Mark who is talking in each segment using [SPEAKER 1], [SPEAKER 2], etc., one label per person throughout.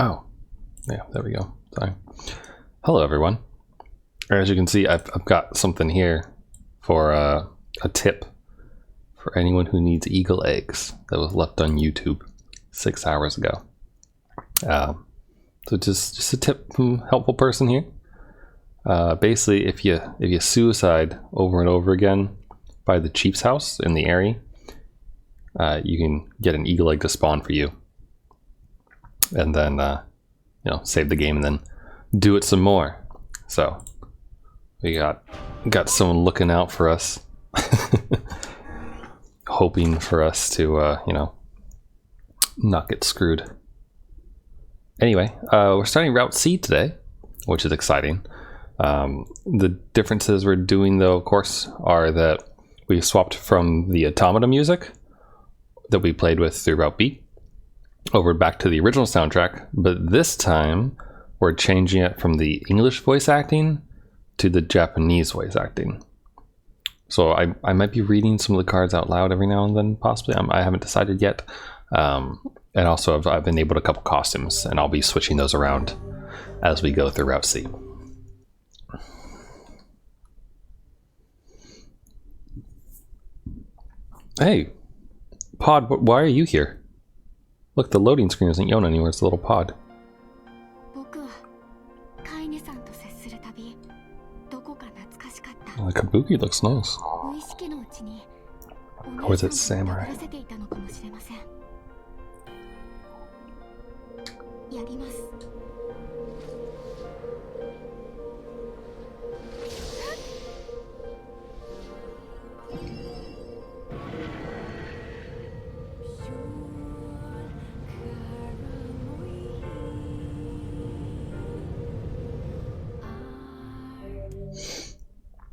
[SPEAKER 1] Oh, yeah, there we go. Sorry. Hello, everyone. As you can see, I've got something here for a tip for anyone who needs eagle eggs that was left on YouTube 6 hours ago. So just a tip from a helpful person here. Basically, if you suicide over and over again by the chief's house in the area, you can get an eagle egg to spawn for you, and then save the game and then do it some more. So we got someone looking out for us, hoping for us to not get screwed. Anyway, we're starting Route C today, which is exciting. The differences we're doing, though, of course, are that we swapped from the automata music that we played with through Route B over back to the original soundtrack, but this time we're changing it from the English voice acting to the Japanese voice acting. So I might be reading some of the cards out loud every now and then, possibly. I haven't decided yet. And also I've enabled a couple costumes, and I'll be switching those around as we go through Route C. Hey, Pod, why are you here? Look, the loading screen isn't going anywhere, it's a little pod. Oh, the kabuki looks nice. Or is it samurai?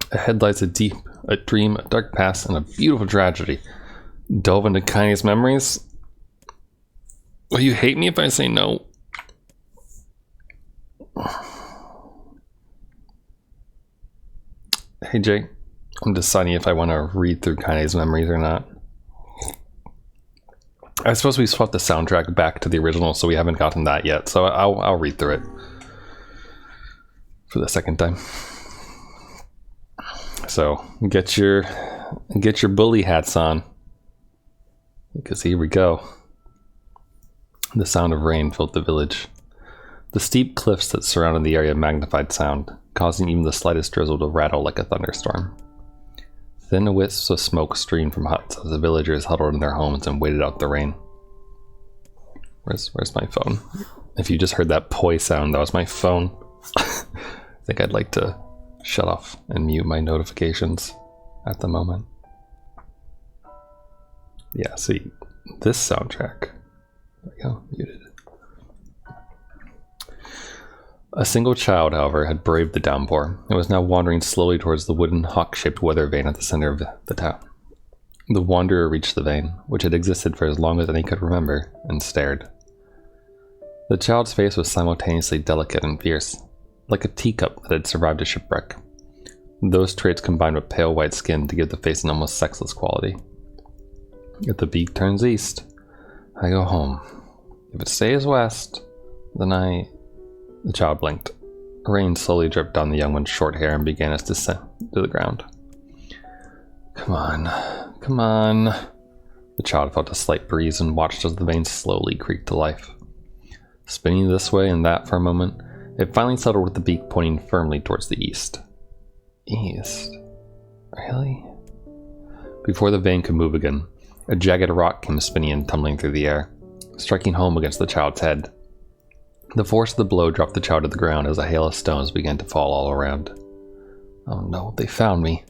[SPEAKER 1] Ahead lies a dream, a dark past, and a beautiful tragedy. Delve into Kaine's memories? Will you hate me if I say no? Hey Jay, I'm deciding if I want to read through Kaine's memories or not. I suppose we swapped the soundtrack back to the original, so we haven't gotten that yet. So I'll read through it for the second time. So get your bully hats on, because here we go. The sound of rain filled the village. The steep cliffs that surrounded the area magnified sound, causing even the slightest drizzle to rattle like a thunderstorm. Thin wisps of smoke streamed from huts as the villagers huddled in their homes and waited out the rain. Where's my phone? If you just heard that poi sound, that was my phone. I think I'd like to shut off and mute my notifications at the moment. Yeah, see, this soundtrack. There we go, muted. A single child, however, had braved the downpour and was now wandering slowly towards the wooden hawk-shaped weather vane at the center of the town. The wanderer reached the vane, which had existed for as long as any could remember, and stared. The child's face was simultaneously delicate and fierce, like a teacup that had survived a shipwreck. Those traits combined with pale white skin to give the face an almost sexless quality. If the beak turns east, I go home. If it stays west, then The child blinked. Rain slowly dripped down the young one's short hair and began its descent to the ground. Come on, come on. The child felt a slight breeze and watched as the veins slowly creaked to life. Spinning this way and that for a moment, it finally settled with the beak pointing firmly towards the east. East? Really? Before the vein could move again, a jagged rock came spinning and tumbling through the air, striking home against the child's head. The force of the blow dropped the child to the ground as a hail of stones began to fall all around. Oh no, they found me.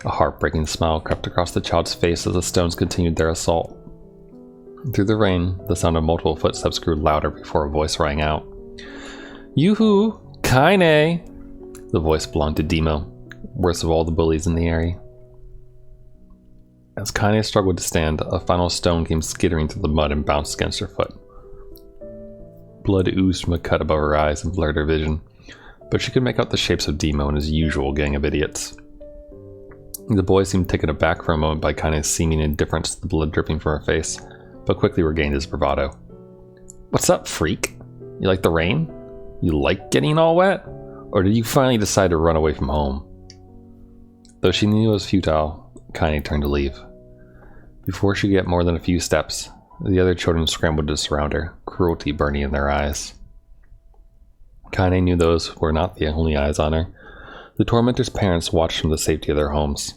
[SPEAKER 1] A heartbreaking smile crept across the child's face as the stones continued their assault. Through the rain, the sound of multiple footsteps grew louder before a voice rang out. Yoo-hoo! Kaine! The voice belonged to Demo, worst of all the bullies in the area. As Kaine struggled to stand, a final stone came skittering through the mud and bounced against her foot. Blood oozed from a cut above her eyes and blurred her vision, but she could make out the shapes of Demo and his usual gang of idiots. The boy seemed taken aback for a moment by Kaine's seeming indifference to the blood dripping from her face, but quickly regained his bravado. What's up, freak? You like the rain? You like getting all wet? Or did you finally decide to run away from home? Though she knew it was futile, Kaine turned to leave. Before she could get more than a few steps, the other children scrambled to surround her, cruelty burning in their eyes. Kaine knew those were not the only eyes on her. The tormentor's parents watched from the safety of their homes.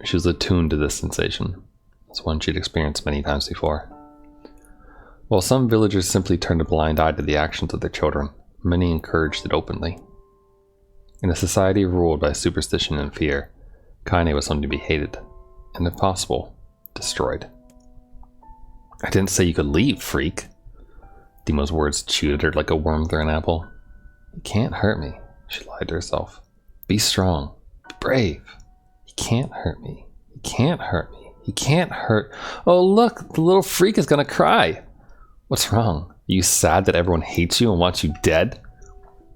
[SPEAKER 1] She was attuned to this sensation. It's one she'd experienced many times before. While some villagers simply turned a blind eye to the actions of their children, many encouraged it openly. In a society ruled by superstition and fear, Kaine was something to be hated, and if possible, destroyed. I didn't say you could leave, freak. Demo's words chewed at her like a worm through an apple. You can't hurt me, she lied to herself. Be strong. Be brave. He can't hurt me. He can't hurt me. He can't hurt... Oh, look! The little freak is gonna cry! What's wrong? Are you sad that everyone hates you and wants you dead?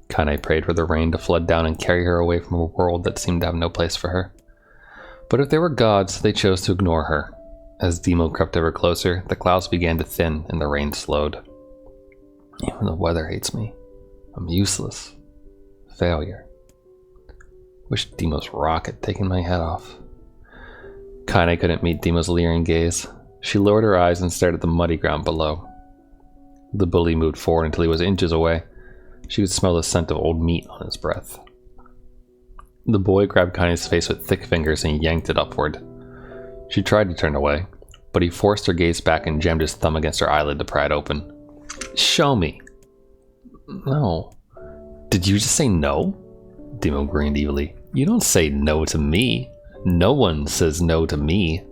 [SPEAKER 1] Kaine prayed for the rain to flood down and carry her away from a world that seemed to have no place for her. But if they were gods, they chose to ignore her. As Demo crept ever closer, the clouds began to thin and the rain slowed. Even the weather hates me. I'm useless. Failure. Wish Demo's rock had taken my head off. Kaine couldn't meet Demo's leering gaze. She lowered her eyes and stared at the muddy ground below. The bully moved forward until he was inches away. She could smell the scent of old meat on his breath. The boy grabbed Kaine's face with thick fingers and yanked it upward. She tried to turn away, but he forced her gaze back and jammed his thumb against her eyelid to pry it open. Show me. No. Did you just say no? Demo grinned evilly. You don't say no to me. No one says no to me.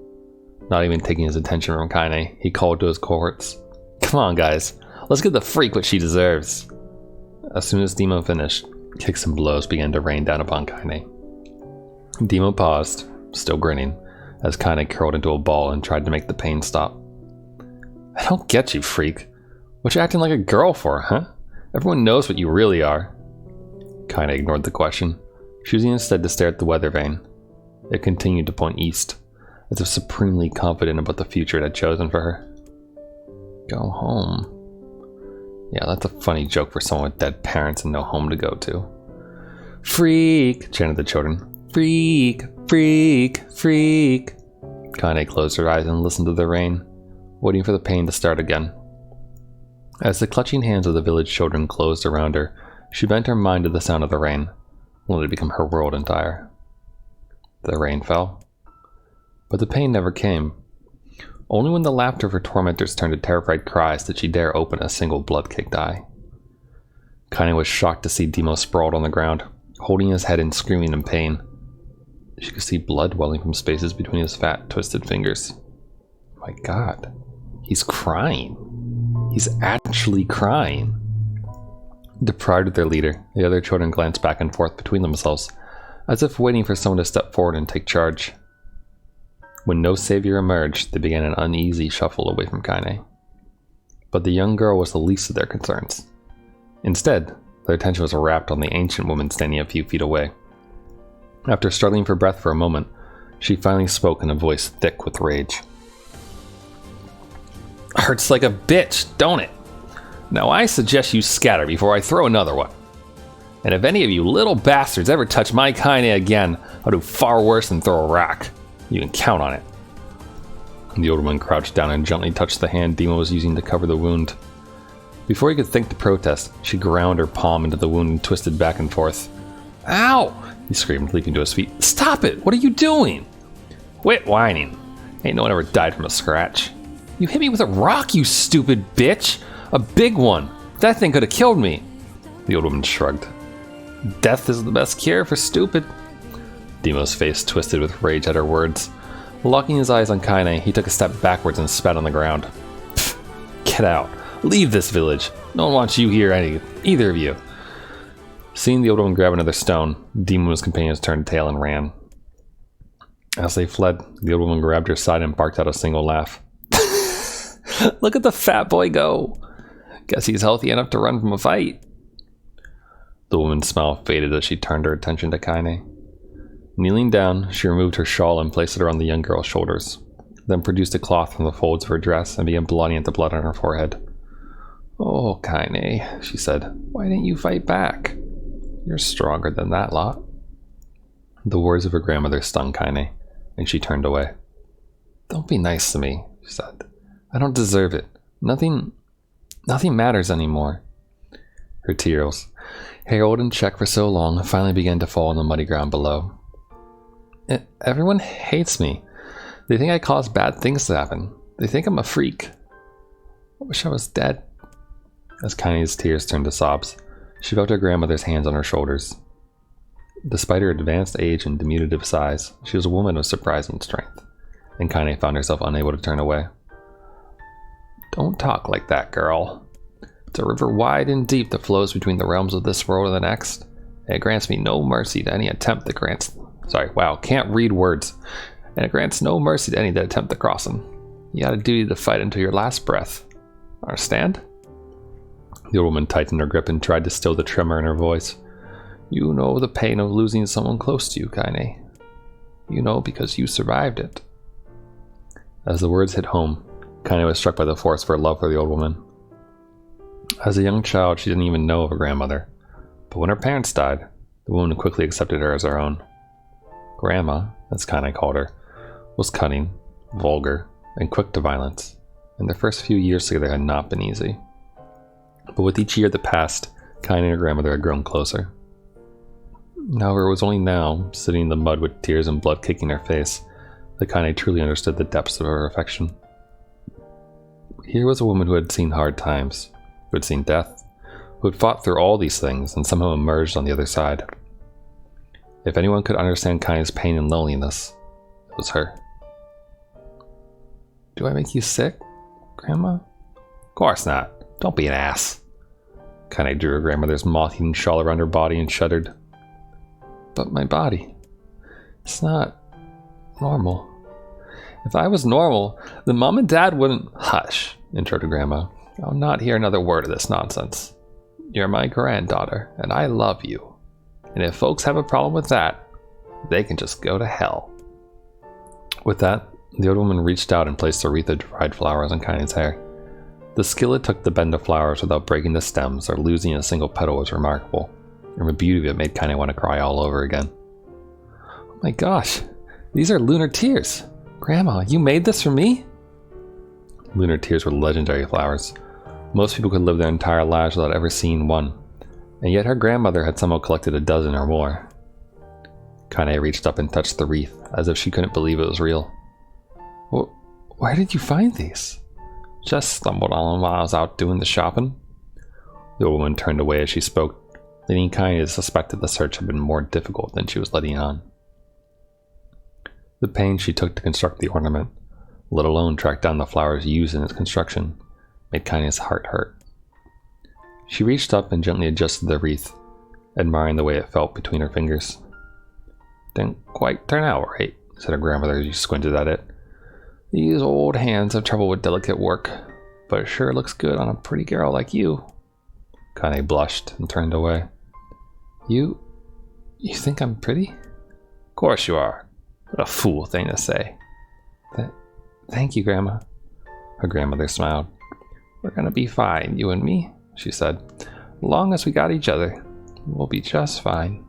[SPEAKER 1] Not even taking his attention from Kaine, he called to his cohorts. Come on, guys. Let's give the freak what she deserves. As soon as Demo finished, kicks and blows began to rain down upon Kaine. Demo paused, still grinning, as Kaine curled into a ball and tried to make the pain stop. I don't get you, freak. What you acting like a girl for, huh? Everyone knows what you really are. Kaine ignored the question, choosing instead to stare at the weather vane. It continued to point east, as if supremely confident about the future it had chosen for her. Go home. Yeah, that's a funny joke for someone with dead parents and no home to go to. Freak, chanted the children. Freak, freak, freak. Kaine closed her eyes and listened to the rain, waiting for the pain to start again. As the clutching hands of the village children closed around her, she bent her mind to the sound of the rain, let it become her world entire. The rain fell, but the pain never came. Only when the laughter of her tormentors turned to terrified cries did she dare open a single blood-caked eye. Kaine was shocked to see Demo sprawled on the ground, holding his head and screaming in pain. She could see blood welling from spaces between his fat, twisted fingers. My God, he's crying. He's actually crying. Deprived of their leader, the other children glanced back and forth between themselves, as if waiting for someone to step forward and take charge. When no savior emerged, they began an uneasy shuffle away from Kaine. But the young girl was the least of their concerns. Instead, their attention was wrapped on the ancient woman standing a few feet away. After struggling for breath for a moment, she finally spoke in a voice thick with rage. Hurts like a bitch, don't it? Now I suggest you scatter before I throw another one. And if any of you little bastards ever touch my Kaine again, I'll do far worse than throw a rock. You can count on it. The old woman crouched down and gently touched the hand Demo was using to cover the wound. Before he could think to protest, she ground her palm into the wound and twisted back and forth. Ow! He screamed, leaping to his feet. Stop it! What are you doing? Quit whining. Ain't no one ever died from a scratch. You hit me with a rock, you stupid bitch! A big one! That thing could have killed me! The old woman shrugged. Death is the best cure for stupid. Demo's face twisted with rage at her words. Locking his eyes on Kaine, he took a step backwards and spat on the ground. Get out. Leave this village. No one wants you here, either of you. Seeing the old woman grab another stone, Demo and his companions turned tail and ran. As they fled, the old woman grabbed her side and barked out a single laugh. Look at the fat boy go. Guess he's healthy enough to run from a fight. The woman's smile faded as she turned her attention to Kaine. Kneeling down, she removed her shawl and placed it around the young girl's shoulders, then produced a cloth from the folds of her dress and began blotting at the blood on her forehead. Oh, Kaine, she said, why didn't you fight back? You're stronger than that lot. The words of her grandmother stung Kaine, and she turned away. Don't be nice to me, she said. I don't deserve it. Nothing matters anymore. Her tears, held in check for so long, finally began to fall on the muddy ground below. Everyone hates me. They think I cause bad things to happen. They think I'm a freak. I wish I was dead. As Kaine's tears turned to sobs, she felt her grandmother's hands on her shoulders. Despite her advanced age and diminutive size, she was a woman of surprising strength, and Kaine found herself unable to turn away. Don't talk like that, girl. It's a river wide and deep that flows between the realms of this world and the next, and it grants me no mercy to any attempt that grants... can't read words. And it grants no mercy to any that attempt to cross them. You got a duty to fight until your last breath. Understand? The old woman tightened her grip and tried to still the tremor in her voice. You know the pain of losing someone close to you, Kaine. You know because you survived it. As the words hit home, Kaine was struck by the force of her love for the old woman. As a young child, she didn't even know of a grandmother, but when her parents died, the woman quickly accepted her as her own. Grandma, as Kaine called her, was cunning, vulgar, and quick to violence, and their first few years together had not been easy. But with each year that passed, Kaine and her grandmother had grown closer. However, it was only now, sitting in the mud with tears and blood kicking her face, that Kaine truly understood the depths of her affection. Here was a woman who had seen hard times, who had seen death, who had fought through all these things and somehow emerged on the other side. If anyone could understand Kaine's pain and loneliness, it was her. Do I make you sick, Grandma? Of course not. Don't be an ass. Kaine drew her grandmother's moth-eaten shawl around her body and shuddered. But my body, it's not normal. If I was normal, then Mom and Dad wouldn't... Hush, interrupted Grandma. I'll not hear another word of this nonsense. You're my granddaughter, and I love you. And if folks have a problem with that, they can just go to hell. With that, the old woman reached out and placed a wreath of dried flowers on Kaine's hair. The skill it took to bend the flowers without breaking the stems or losing a single petal was remarkable, and the beauty of it made Kaine want to cry all over again. Oh my gosh, these are lunar tears! Grandma, you made this for me? Lunar tears were legendary flowers. Most people could live their entire lives without ever seeing one, and yet her grandmother had somehow collected a dozen or more. Kaine reached up and touched the wreath, as if she couldn't believe it was real. Where did you find these? Just stumbled on them while I was out doing the shopping. The old woman turned away as she spoke, leading Kaine to suspect that the search had been more difficult than she was letting on. The pains she took to construct the ornament, let alone track down the flowers used in its construction, made Kaine's heart hurt. She reached up and gently adjusted the wreath, admiring the way it felt between her fingers. Didn't quite turn out right, said her grandmother as she squinted at it. These old hands have trouble with delicate work, but it sure looks good on a pretty girl like you. Kaine blushed and turned away. You think I'm pretty? Of course you are. What a fool thing to say. Thank you, Grandma. Her grandmother smiled. We're gonna be fine, you and me, she said. As long as we got each other, we'll be just fine.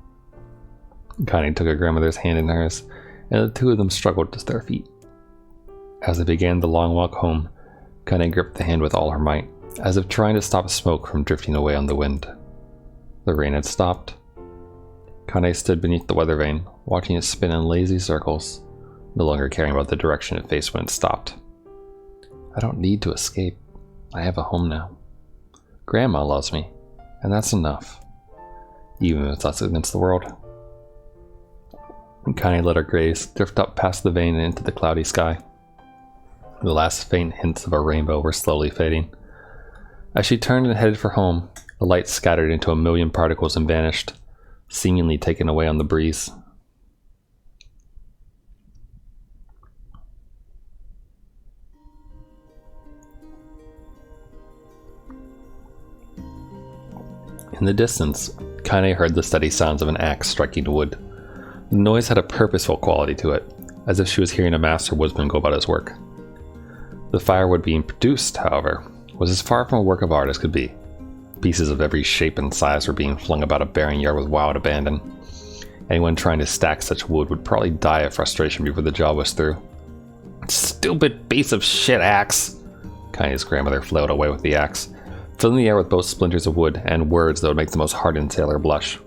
[SPEAKER 1] Kaine took her grandmother's hand in hers, and the two of them struggled to their feet. As they began the long walk home, Kaine gripped the hand with all her might, as if trying to stop smoke from drifting away on the wind. The rain had stopped. Kaine stood beneath the weather vane, watching it spin in lazy circles, no longer caring about the direction it faced when it stopped. I don't need to escape. I have a home now. Grandma loves me, and that's enough, even if it's us against the world. Kaine let her gaze drift up past the vane and into the cloudy sky. The last faint hints of a rainbow were slowly fading. As she turned and headed for home, the light scattered into a million particles and vanished, seemingly taken away on the breeze. In the distance, Kaine heard the steady sounds of an axe striking wood. The noise had a purposeful quality to it, as if she was hearing a master woodsman go about his work. The firewood being produced, however, was as far from a work of art as could be. Pieces of every shape and size were being flung about a barren yard with wild abandon. Anyone trying to stack such wood would probably die of frustration before the job was through. "Stupid piece of shit axe!" Kaine's grandmother flailed away with the axe, filling the air with both splinters of wood and words that would make the most hardened sailor blush.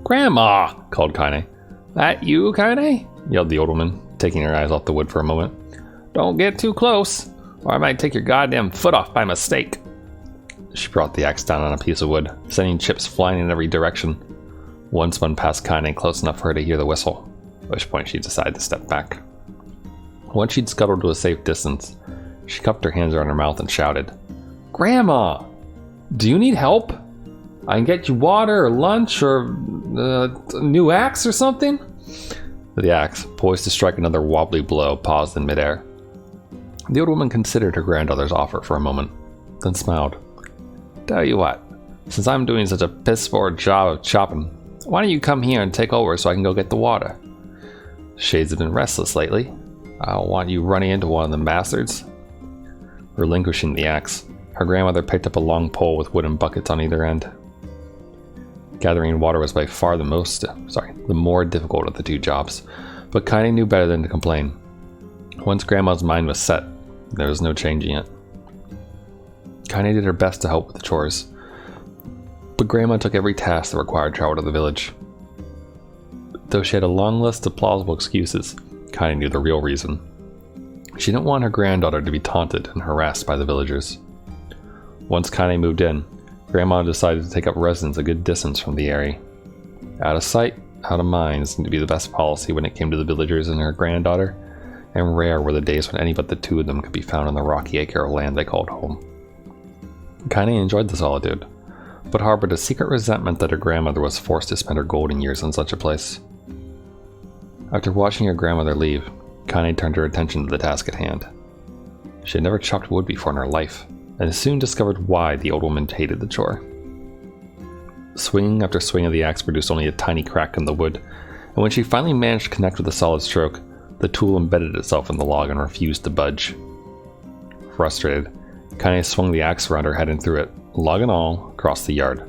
[SPEAKER 1] "Grandma!" called Kaine. "That you, Kaine?" yelled the old woman, taking her eyes off the wood for a moment. "Don't get too close, or I might take your goddamn foot off by mistake." She brought the axe down on a piece of wood, sending chips flying in every direction. One spun past Kaine close enough for her to hear the whistle, at which point she decided to step back. Once she'd scuttled to a safe distance, she cupped her hands around her mouth and shouted, "Grandma! Do you need help? I can get you water or lunch or a new axe or something?" The axe, poised to strike another wobbly blow, paused in midair. The old woman considered her granddaughter's offer for a moment, then smiled. "Tell you what, since I'm doing such a piss-poor job of chopping, why don't you come here and take over so I can go get the water? Shades have been restless lately. I don't want you running into one of them bastards." Relinquishing the axe, her grandmother picked up a long pole with wooden buckets on either end. Gathering water was by far the more difficult of the two jobs, but Kaine knew better than to complain. Once Grandma's mind was set, there was no changing it. Kaine did her best to help with the chores, but Grandma took every task that required travel to the village. Though she had a long list of plausible excuses, Kaine knew the real reason. She didn't want her granddaughter to be taunted and harassed by the villagers. Once Kaine moved in, Grandma decided to take up residence a good distance from the area. Out of sight, out of mind seemed to be the best policy when it came to the villagers and her granddaughter, and rare were the days when any but the two of them could be found on the rocky acre of land they called home. Kaine enjoyed the solitude, but harbored a secret resentment that her grandmother was forced to spend her golden years in such a place. After watching her grandmother leave, Kaine turned her attention to the task at hand. She had never chopped wood before in her life, and soon discovered why the old woman hated the chore. Swing after swing of the axe produced only a tiny crack in the wood, and when she finally managed to connect with a solid stroke, the tool embedded itself in the log and refused to budge. Frustrated, Kaine swung the axe around her head and threw it, log and all, across the yard.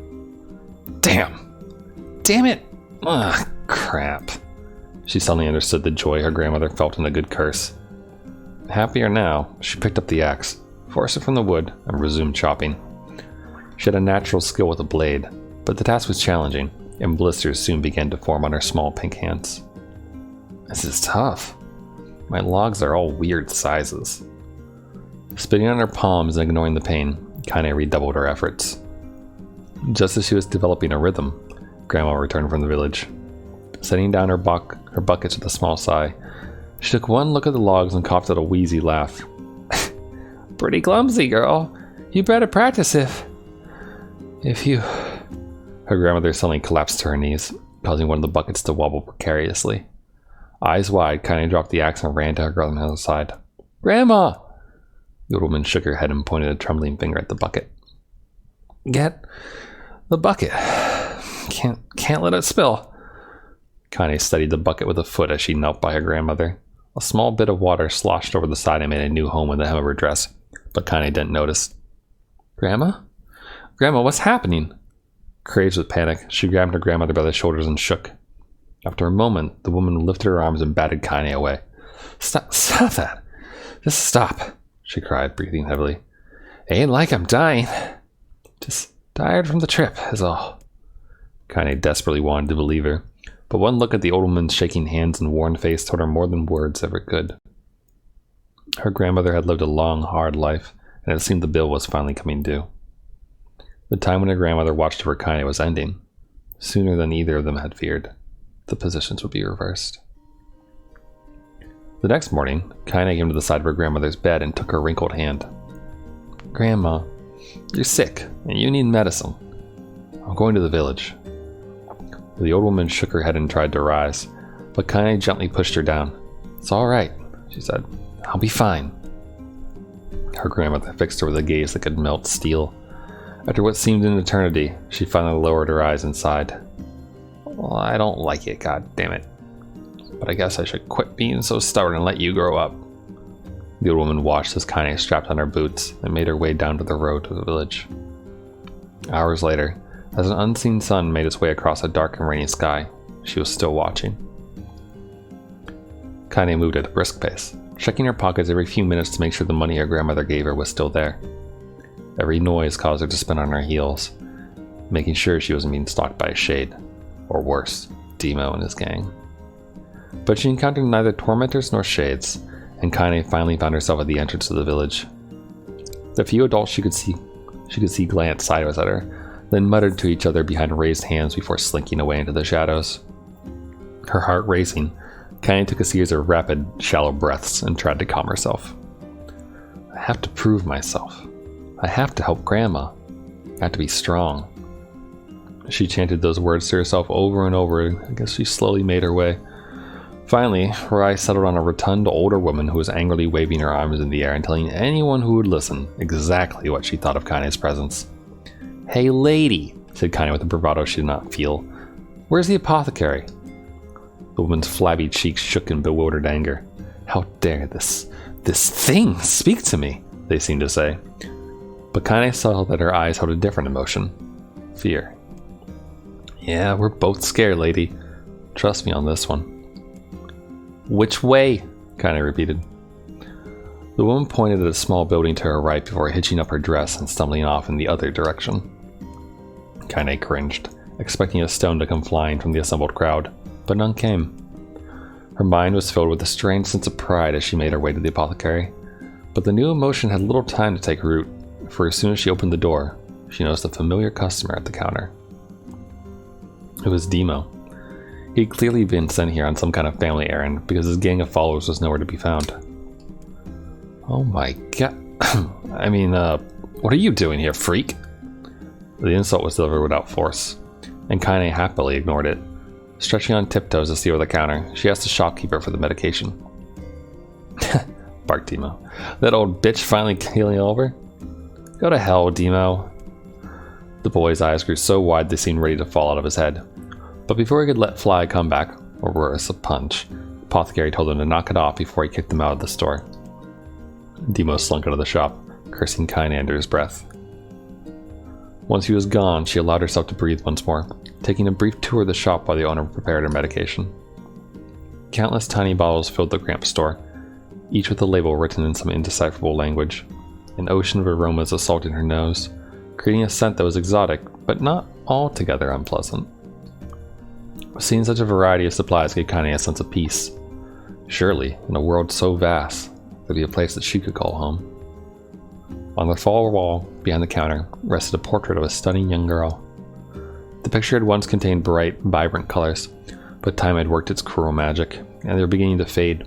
[SPEAKER 1] Damn it! Ugh, crap. She suddenly understood the joy her grandmother felt in a good curse. Happier now, she picked up the axe, forced it from the wood, and resumed chopping. She had a natural skill with a blade, but the task was challenging, and blisters soon began to form on her small pink hands. "This is tough. My logs are all weird sizes." Spitting on her palms and ignoring the pain, Kaine redoubled her efforts. Just as she was developing a rhythm, Grandma returned from the village. Setting down her buckets with a small sigh, she took one look at the logs and coughed out a wheezy laugh. "Pretty clumsy, girl. You better practice if you..." Her grandmother suddenly collapsed to her knees, causing one of the buckets to wobble precariously. Eyes wide, Kaine dropped the axe and ran to her grandmother's side. "Grandma!" The old woman shook her head and pointed a trembling finger at the bucket. "Get the bucket. Can't let it spill." Kaine steadied the bucket with a foot as she knelt by her grandmother. A small bit of water sloshed over the side and made a new home in the hem of her dress, but Kaine didn't notice. Grandma, what's happening?" Crazed with panic, she grabbed her grandmother by the shoulders and shook. After a moment, the woman lifted her arms and batted Kaine away. Stop that! Just stop!" she cried, breathing heavily. "Ain't like I'm dying. Just tired from the trip, is all." Kaine desperately wanted to believe her, but one look at the old woman's shaking hands and worn face told her more than words ever could. Her grandmother had lived a long, hard life, and it seemed the bill was finally coming due. The time when her grandmother watched over Kaine was ending. Sooner than either of them had feared, the positions would be reversed. The next morning, Kaine came to the side of her grandmother's bed and took her wrinkled hand. "Grandma, you're sick, and you need medicine. I'm going to the village." The old woman shook her head and tried to rise, but Kaine gently pushed her down. "It's all right," she said. "I'll be fine." Her grandmother fixed her with a gaze that could melt steel. After what seemed an eternity, she finally lowered her eyes and sighed. "Well, I don't like it, god damn it. But I guess I should quit being so stubborn and let you grow up." The old woman watched as Kaine strapped on her boots and made her way down to the road to the village. Hours later, as an unseen sun made its way across a dark and rainy sky, she was still watching. Kaine moved at a brisk pace, checking her pockets every few minutes to make sure the money her grandmother gave her was still there. Every noise caused her to spin on her heels, making sure she wasn't being stalked by a shade, or worse, Demo and his gang. But she encountered neither tormentors nor shades, and Kaine finally found herself at the entrance to the village. The few adults she could see glanced sideways at her, then muttered to each other behind raised hands before slinking away into the shadows. Her heart racing, Kaine took a series of rapid, shallow breaths and tried to calm herself. I have to prove myself. I have to help Grandma. I have to be strong. She chanted those words to herself over and over. I guess she slowly made her way. Finally, her eyes settled on a rotund older woman who was angrily waving her arms in the air and telling anyone who would listen exactly what she thought of Kaine's presence. "Hey lady," said Kaine with a bravado she did not feel. "Where's the apothecary?" The woman's flabby cheeks shook in bewildered anger. "How dare this thing speak to me?" they seemed to say. But Kaine saw that her eyes held a different emotion. Fear. "Yeah, we're both scared, lady. Trust me on this one." "Which way?" Kaine repeated. The woman pointed at a small building to her right before hitching up her dress and stumbling off in the other direction. Kaine cringed, expecting a stone to come flying from the assembled crowd, but none came. Her mind was filled with a strange sense of pride as she made her way to the apothecary, but the new emotion had little time to take root, for as soon as she opened the door, she noticed a familiar customer at the counter. It was Demo. He'd clearly been sent here on some kind of family errand because his gang of followers was nowhere to be found. "Oh my god. What are you doing here, freak?" The insult was delivered without force, and Kaine happily ignored it. Stretching on tiptoes to see over the counter, she asked the shopkeeper for the medication. Barked Demo. "That old bitch finally keeling over? Go to hell, Demo." The boy's eyes grew so wide they seemed ready to fall out of his head. But before he could let fly a comeback, or worse, a punch, the apothecary told him to knock it off before he kicked him out of the store. Demo slunk out of the shop, cursing Kaine under his breath. Once he was gone, she allowed herself to breathe once more, taking a brief tour of the shop while the owner prepared her medication. Countless tiny bottles filled the cramped store, each with a label written in some indecipherable language. An ocean of aromas assaulted her nose, creating a scent that was exotic, but not altogether unpleasant. Seeing such a variety of supplies gave Kaine a sense of peace. Surely, in a world so vast, there'd be a place that she could call home. On the far wall, behind the counter, rested a portrait of a stunning young girl. The picture had once contained bright, vibrant colors, but time had worked its cruel magic, and they were beginning to fade.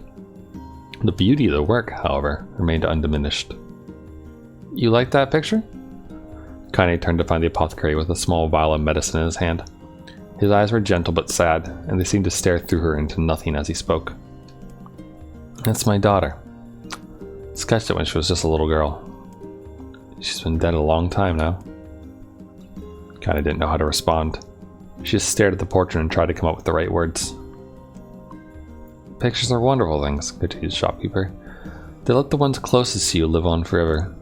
[SPEAKER 1] The beauty of the work, however, remained undiminished. "You like that picture?" Kaine turned to find the apothecary with a small vial of medicine in his hand. His eyes were gentle but sad, and they seemed to stare through her into nothing as he spoke. "That's my daughter. Sketched it when she was just a little girl. She's been dead a long time now." Kaine didn't know how to respond. She just stared at the portrait and tried to come up with the right words. "Pictures are wonderful things," continued the shopkeeper. "They let the ones closest to you live on forever."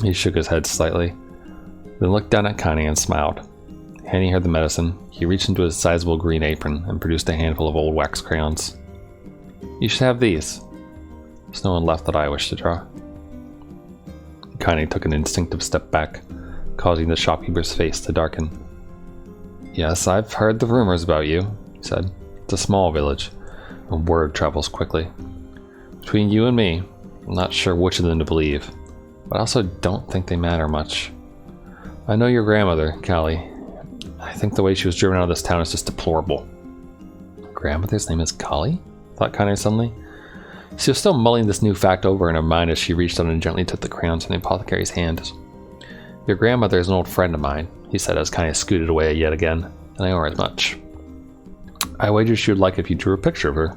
[SPEAKER 1] He shook his head slightly, then looked down at Kaine and smiled. Handing her the medicine, he reached into his sizable green apron and produced a handful of old wax crayons. "You should have these. There's no one left that I wish to draw." Kaine took an instinctive step back, causing the shopkeeper's face to darken. "Yes, I've heard the rumors about you," he said. "It's a small village, and word travels quickly. Between you and me, I'm not sure which of them to believe, but I also don't think they matter much. I know your grandmother, Callie. I think the way she was driven out of this town is just deplorable." "Grandmother's name is Callie?" thought Kaine suddenly. She was still mulling this new fact over in her mind as she reached out and gently took the crayons from the apothecary's hand. "Your grandmother is an old friend of mine," he said as Kaine scooted away yet again, "and I owe her as much. I wager she would like if you drew a picture of her."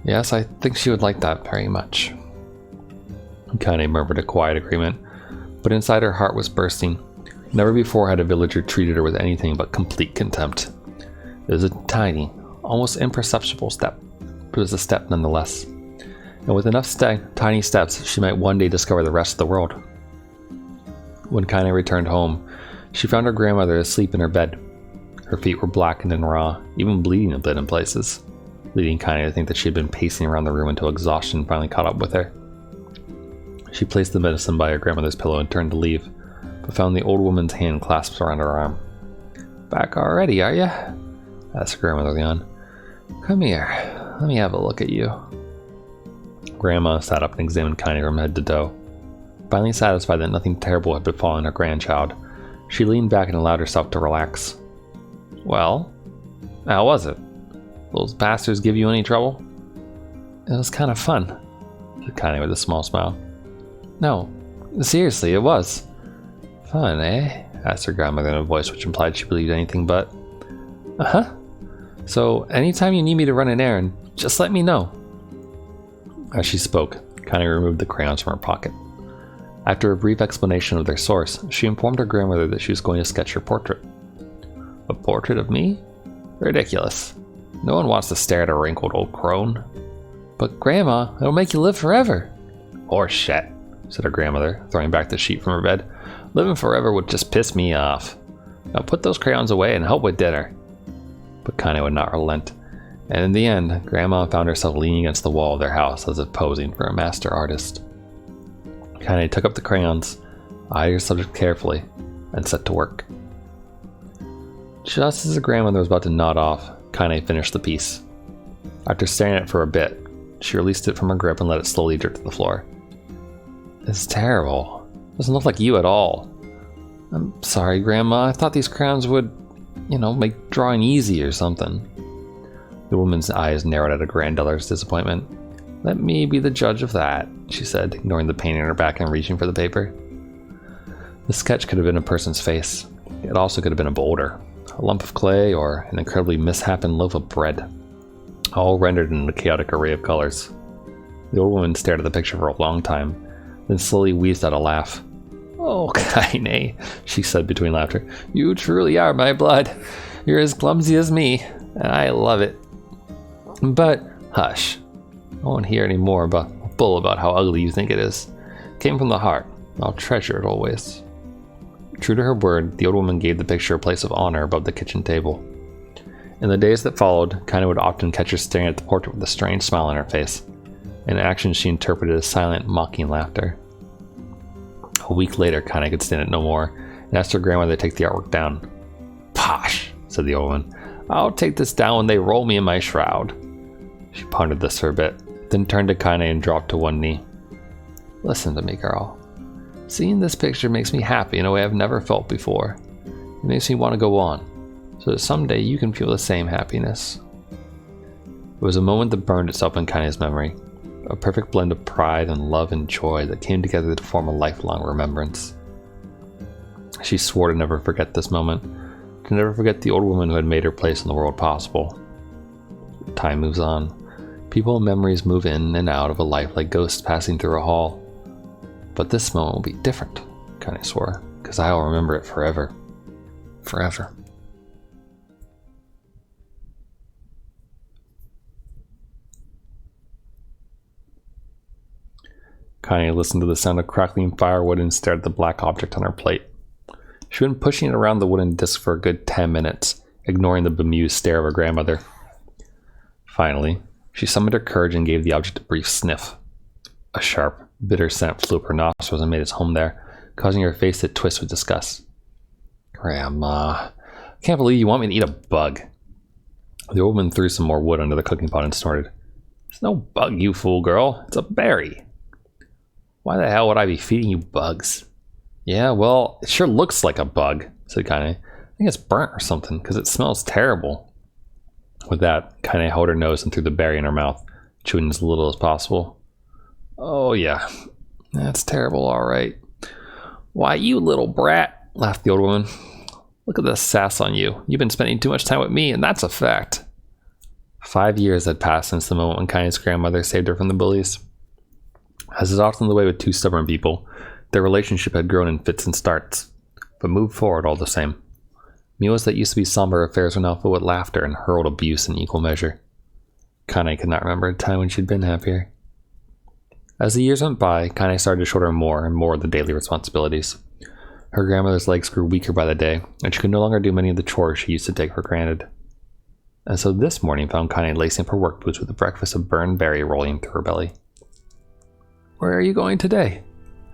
[SPEAKER 1] "Yes, I think she would like that very much." Kaine murmured a quiet agreement, but inside her heart was bursting. Never before had a villager treated her with anything but complete contempt. It was a tiny, almost imperceptible step, but it was a step nonetheless. and with enough tiny steps, she might one day discover the rest of the world. When Kaine returned home, she found her grandmother asleep in her bed. Her feet were blackened and raw, even bleeding a bit in places, leading Kaine to think that she had been pacing around the room until exhaustion finally caught up with her. She placed the medicine by her grandmother's pillow and turned to leave, but found the old woman's hand clasped around her arm. "Back already, are you?" asked her grandmother Leon. "Come here, let me have a look at you." Grandma sat up and examined Kaine from head to toe. Finally satisfied that nothing terrible had befallen her grandchild, she leaned back and allowed herself to relax. "Well, how was it? Those bastards give you any trouble?" "It was kind of fun," said Kaine with a small smile. "No, seriously, it was." "Fun, eh?" asked her grandmother in a voice which implied she believed anything but. "Uh-huh. So, anytime you need me to run an errand, just let me know." As she spoke, Kaine removed the crayons from her pocket. After a brief explanation of their source, she informed her grandmother that she was going to sketch her portrait. "A portrait of me? Ridiculous. No one wants to stare at a wrinkled old crone." "But Grandma, it'll make you live forever." "Horse shit," said her grandmother, throwing back the sheet from her bed. "Living forever would just piss me off. Now put those crayons away and help with dinner." But Kaine would not relent, and in the end, Grandma found herself leaning against the wall of their house as if posing for a master artist. Kaine took up the crayons, eyed her subject carefully, and set to work. Just as the grandmother was about to nod off, Kaine finished the piece. After staring at it for a bit, she released it from her grip and let it slowly drip to the floor. "It's terrible. Doesn't look like you at all." "I'm sorry, Grandma. I thought these crayons would, make drawing easy or something." The woman's eyes narrowed at her granddaughter's disappointment. "Let me be the judge of that," she said, ignoring the pain in her back and reaching for the paper. The sketch could have been a person's face. It also could have been a boulder, a lump of clay, or an incredibly misshapen loaf of bread, all rendered in a chaotic array of colors. The old woman stared at the picture for a long time, then slowly wheezed out a laugh. "Oh, Kaine," she said between laughter, "you truly are my blood. You're as clumsy as me, and I love it. But, hush. I won't hear any more bull about how ugly you think it is. It came from the heart. I'll treasure it always." True to her word, the old woman gave the picture a place of honor above the kitchen table. In the days that followed, Kaine would often catch her staring at the portrait with a strange smile on her face, an action she interpreted as silent, mocking laughter. A week later, Kaine could stand it no more, and asked her grandmother to take the artwork down. "Posh," said the old woman. "I'll take this down when they roll me in my shroud." She pondered this for a bit, then turned to Kaine and dropped to one knee. "Listen to me, girl. Seeing this picture makes me happy in a way I've never felt before. It makes me want to go on, so that someday you can feel the same happiness." It was a moment that burned itself in Kaine's memory, a perfect blend of pride and love and joy that came together to form a lifelong remembrance. She swore to never forget this moment, to never forget the old woman who had made her place in the world possible. Time moves on. People and memories move in and out of a life like ghosts passing through a hall. But this moment will be different, Kaine swore, because I will remember it forever. Forever. Kaine listened to the sound of crackling firewood and stared at the black object on her plate. She had been pushing it around the wooden disc for a good 10 minutes, ignoring the bemused stare of her grandmother. Finally, she summoned her courage and gave the object a brief sniff. A sharp, bitter scent flew up her nostrils and made its home there, causing her face to twist with disgust. "Grandma, I can't believe you want me to eat a bug." The old woman threw some more wood under the cooking pot and snorted. "It's no bug, you fool girl. It's a berry." "Why the hell would I be feeding you bugs?" "Yeah, well, it sure looks like a bug," said Kaine. "I think it's burnt or something, because it smells terrible." With that, Kaine held her nose and threw the berry in her mouth, chewing as little as possible. "Oh yeah, that's terrible, all right." "Why, you little brat," laughed the old woman. "Look at the sass on you. You've been spending too much time with me, and that's a fact." 5 years had passed since the moment when Kaine's grandmother saved her from the bullies. As is often the way with two stubborn people, their relationship had grown in fits and starts, but moved forward all the same. Meals that used to be somber affairs were now filled with laughter and hurled abuse in equal measure. Kaine could not remember a time when she'd been happier. As the years went by, Kane started to shoulder more and more of the daily responsibilities. Her grandmother's legs grew weaker by the day, and she could no longer do many of the chores she used to take for granted. And so this morning found Kane lacing up her work boots with a breakfast of burned berry rolling through her belly. "Where are you going today?"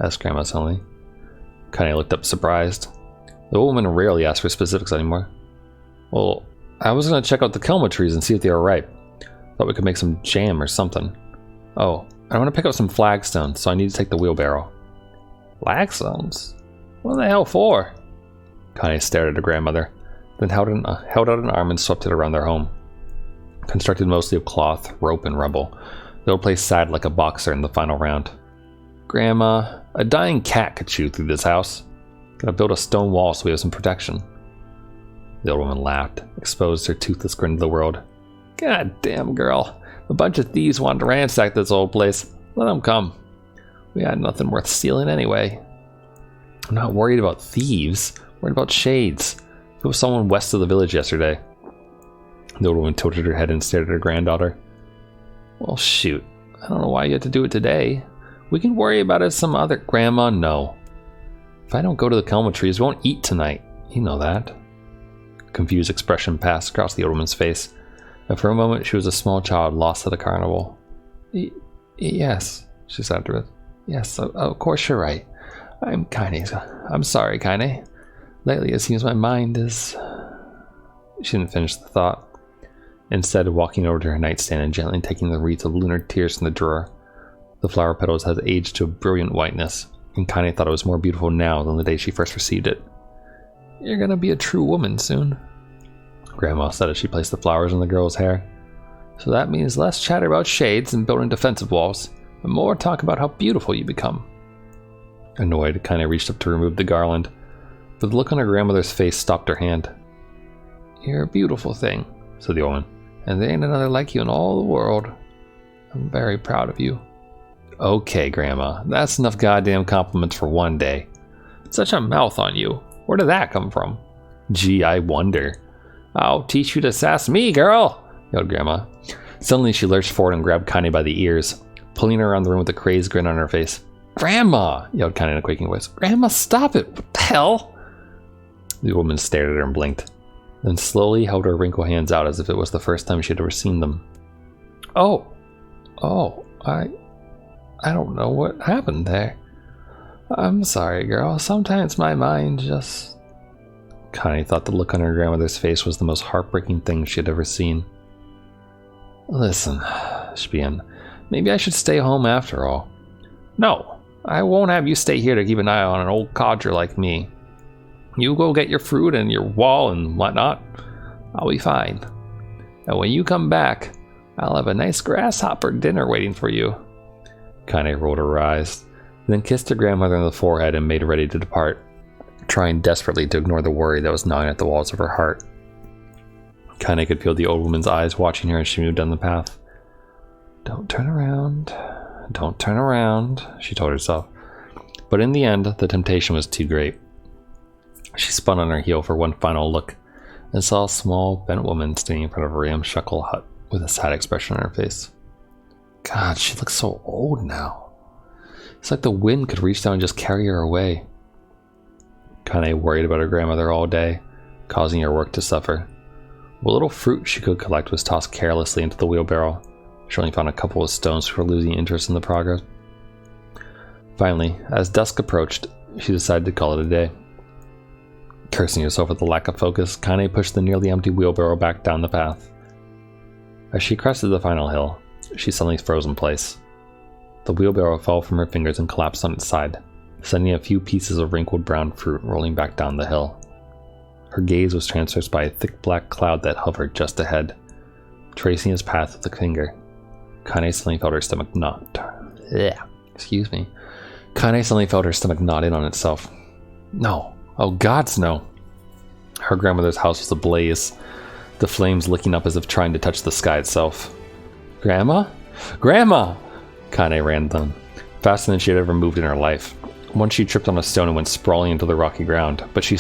[SPEAKER 1] asked Grandma suddenly. Kane looked up surprised. The old woman rarely asked for specifics anymore. "Well, I was going to check out the kelma trees and see if they were ripe. Thought we could make some jam or something. Oh, I want to pick up some flagstones, so I need to take the wheelbarrow." "Flagstones? What the hell for?" Kane stared at her grandmother, then held out an arm and swept it around their home. Constructed mostly of cloth, rope, and rubble, the old place sighed like a boxer in the final round. "Grandma, a dying cat could chew through this house. Gotta build a stone wall so we have some protection." The old woman laughed, exposed her toothless grin to the world. "God damn, girl. A bunch of thieves wanted to ransack this old place. Let them come. We had nothing worth stealing anyway." "I'm not worried about thieves. I'm worried about shades. There was someone west of the village yesterday." The old woman tilted her head and stared at her granddaughter. "Well, shoot. I don't know why you had to do it today. We can worry about it some other—" "Grandma, no. If I don't go to the kelma trees, we won't eat tonight. You know that." A confused expression passed across the old woman's face, and for a moment she was a small child lost at a carnival. Yes, she said after it. "Yes, of course you're right. I'm sorry, Kane. Lately it seems my mind is—" She didn't finish the thought. Instead, walking over to her nightstand and gently taking the wreath of lunar tears from the drawer. The flower petals had aged to a brilliant whiteness, and Kane thought it was more beautiful now than the day she first received it. "You're gonna be a true woman soon," Grandma said as she placed the flowers in the girl's hair. "So that means less chatter about shades and building defensive walls, and more talk about how beautiful you become." Annoyed, Kane reached up to remove the garland, but the look on her grandmother's face stopped her hand. "You're a beautiful thing," said the old woman, "and there ain't another like you in all the world. I'm very proud of you." "Okay, Grandma, that's enough goddamn compliments for one day." "Such a mouth on you. Where did that come from?" "Gee, I wonder." "I'll teach you to sass me, girl," yelled Grandma. Suddenly she lurched forward and grabbed Kane by the ears, pulling her around the room with a crazed grin on her face. "Grandma!" yelled Kane in a quaking voice. "Grandma, stop it! What the hell?" The woman stared at her and blinked, then slowly held her wrinkled hands out as if it was the first time she had ever seen them. Oh, I don't know what happened there. I'm sorry, girl. Sometimes my mind just..." Connie thought the look on her grandmother's face was the most heartbreaking thing she had ever seen. "Listen," she began, "maybe I should stay home after all." "No, I won't have you stay here to keep an eye on an old codger like me. You go get your fruit and your wall and whatnot. I'll be fine. And when you come back, I'll have a nice grasshopper dinner waiting for you." Kane rolled her eyes, then kissed her grandmother on the forehead and made ready to depart, trying desperately to ignore the worry that was gnawing at the walls of her heart. Kane could feel the old woman's eyes watching her as she moved down the path. Don't turn around, she told herself. But in the end, the temptation was too great. She spun on her heel for one final look and saw a small, bent woman standing in front of a ramshackle hut with a sad expression on her face. God, she looks so old now. It's like the wind could reach down and just carry her away. Kane worried about her grandmother all day, causing her work to suffer. What little fruit she could collect was tossed carelessly into the wheelbarrow. She only found a couple of stones before losing interest in the progress. Finally, as dusk approached, she decided to call it a day. Cursing herself at the lack of focus, Kane pushed the nearly empty wheelbarrow back down the path. As she crested the final hill, she suddenly froze in place. The wheelbarrow fell from her fingers and collapsed on its side, sending a few pieces of wrinkled brown fruit rolling back down the hill. Her gaze was transfixed by a thick black cloud that hovered just ahead, tracing its path with a finger. Kane suddenly felt her stomach knot. Kane suddenly felt her stomach knot in on itself. No. Oh, gods, no. Her grandmother's house was ablaze, the flames licking up as if trying to touch the sky itself. Grandma? Grandma! Kane ran then, faster than she had ever moved in her life. Once she tripped on a stone and went sprawling into the rocky ground, but she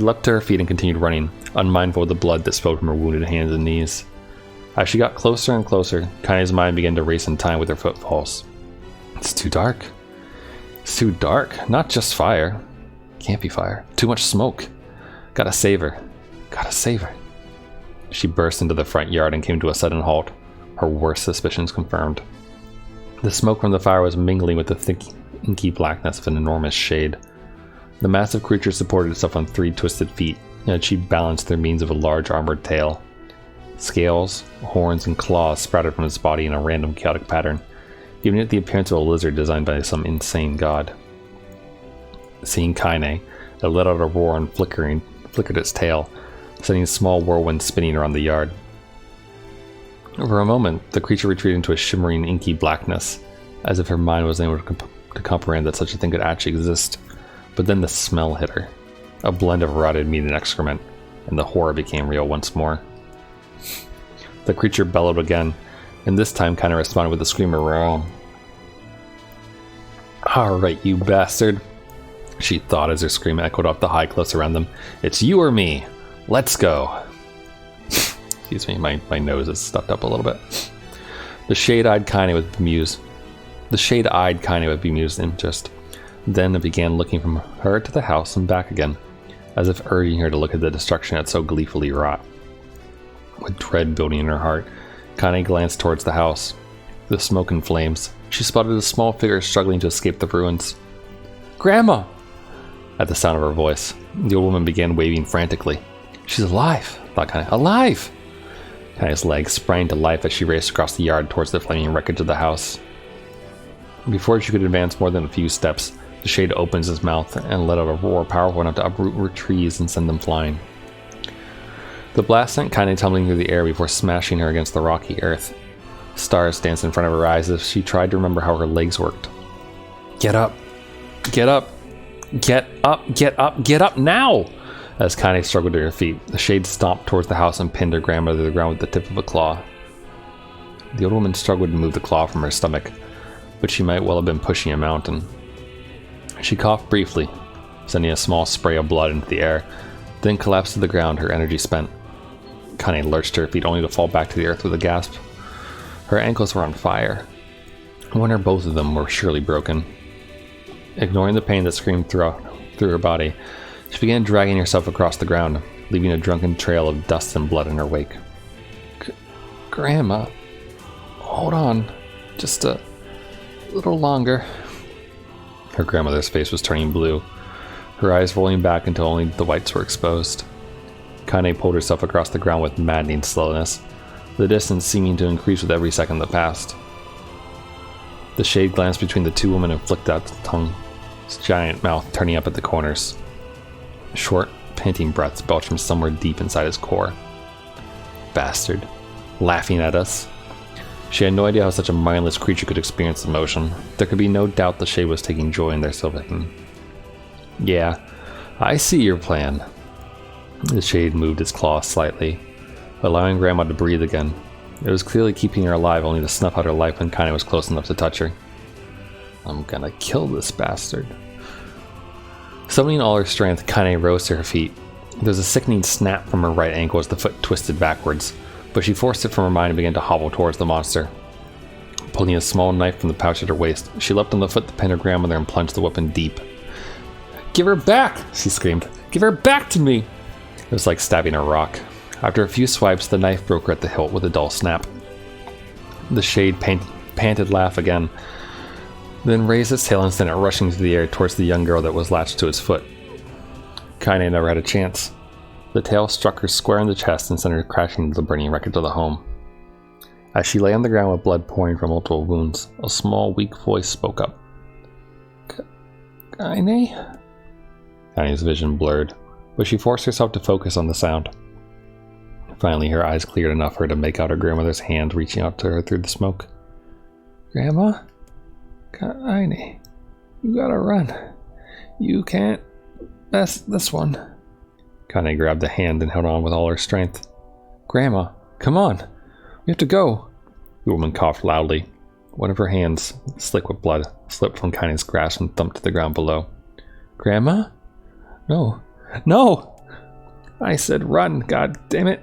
[SPEAKER 1] leapt to her feet and continued running, unmindful of the blood that spilled from her wounded hands and knees. As she got closer and closer, Kane's mind began to race in time with her footfalls. It's too dark. It's too dark. Not just fire. Can't be fire. Too much smoke. Gotta save her. Gotta save her. She burst into the front yard and came to a sudden halt, her worst suspicions confirmed. The smoke from the fire was mingling with the thick, inky blackness of an enormous shade. The massive creature supported itself on 3 twisted feet, and she balanced through means of a large armored tail. Scales, horns, and claws sprouted from its body in a random chaotic pattern, giving it the appearance of a lizard designed by some insane god. Seeing Kaine, it let out a roar and flickered its tail, sending small whirlwinds spinning around the yard. For a moment, the creature retreated into a shimmering, inky blackness, as if her mind was unable to comprehend that such a thing could actually exist. But then the smell hit her, a blend of rotted meat and excrement, and the horror became real once more. The creature bellowed again, and this time Kaine responded with a scream of her own. "Alright, you bastard," she thought as her scream echoed off the high cliffs around them. "It's you or me. Let's go." Excuse me, my nose is stuffed up a little bit. The shade-eyed Kaine with bemused interest. Then it began looking from her to the house and back again, as if urging her to look at the destruction it so gleefully wrought. With dread building in her heart, Kaine glanced towards the house. The smoke and flames. She spotted a small figure struggling to escape the ruins. "Grandma!" At the sound of her voice, the old woman began waving frantically. "She's alive," thought Kaine. "Alive!" Kaine's legs sprang to life as she raced across the yard towards the flaming wreckage of the house. Before she could advance more than a few steps, the shade opens its mouth and let out a roar powerful enough to uproot trees and send them flying. The blast sent Kaine tumbling through the air before smashing her against the rocky earth. Stars danced in front of her eyes as she tried to remember how her legs worked. "Get up! Get up! Get up! Get up! Get up now!" As Kaine struggled to her feet, the shade stomped towards the house and pinned her grandmother to the ground with the tip of a claw. The old woman struggled to move the claw from her stomach, but she might well have been pushing a mountain. She coughed briefly, sending a small spray of blood into the air, then collapsed to the ground, her energy spent. Kaine lurched to her feet only to fall back to the earth with a gasp. Her ankles were on fire. One or both of them were surely broken. Ignoring the pain that screamed through her body, she began dragging herself across the ground, leaving a drunken trail of dust and blood in her wake. "Grandma, hold on, just a little longer." Her grandmother's face was turning blue, her eyes rolling back until only the whites were exposed. Kaine pulled herself across the ground with maddening slowness, the distance seeming to increase with every second that passed. The shade glanced between the two women and flicked out the tongue, its giant mouth turning up at the corners. Short, panting breaths belched from somewhere deep inside his core. Bastard. Laughing at us. She had no idea how such a mindless creature could experience emotion. There could be no doubt the shade was taking joy in their silhouette. "Yeah, I see your plan." The shade moved its claws slightly, allowing Grandma to breathe again. It was clearly keeping her alive, only to snuff out her life when Kaine was close enough to touch her. "I'm gonna kill this bastard." Summoning all her strength, Kaine rose to her feet. There was a sickening snap from her right ankle as the foot twisted backwards, but she forced it from her mind and began to hobble towards the monster. Pulling a small knife from the pouch at her waist, she leapt on the foot to pin her grandmother and plunged the weapon deep. "Give her back!" she screamed. "Give her back to me!" It was like stabbing a rock. After a few swipes, the knife broke her at the hilt with a dull snap. The shade panted laugh again, then raised its tail and sent it rushing through the air towards the young girl that was latched to its foot. Kaine never had a chance. The tail struck her square in the chest and sent her crashing into the burning wreckage of the home. As she lay on the ground with blood pouring from multiple wounds, a small, weak voice spoke up. "Kaine?" Kaine's vision blurred, but she forced herself to focus on the sound. Finally, her eyes cleared enough for her to make out her grandmother's hand reaching out to her through the smoke. "Grandma? Kaine, you gotta run. You can't mess this one." Kaine grabbed the hand and held on with all her strength. "Grandma, come on. We have to go." The woman coughed loudly. One of her hands, slick with blood, slipped from Kaine's grasp and thumped to the ground below. "Grandma? No. No! I said run, god damn it.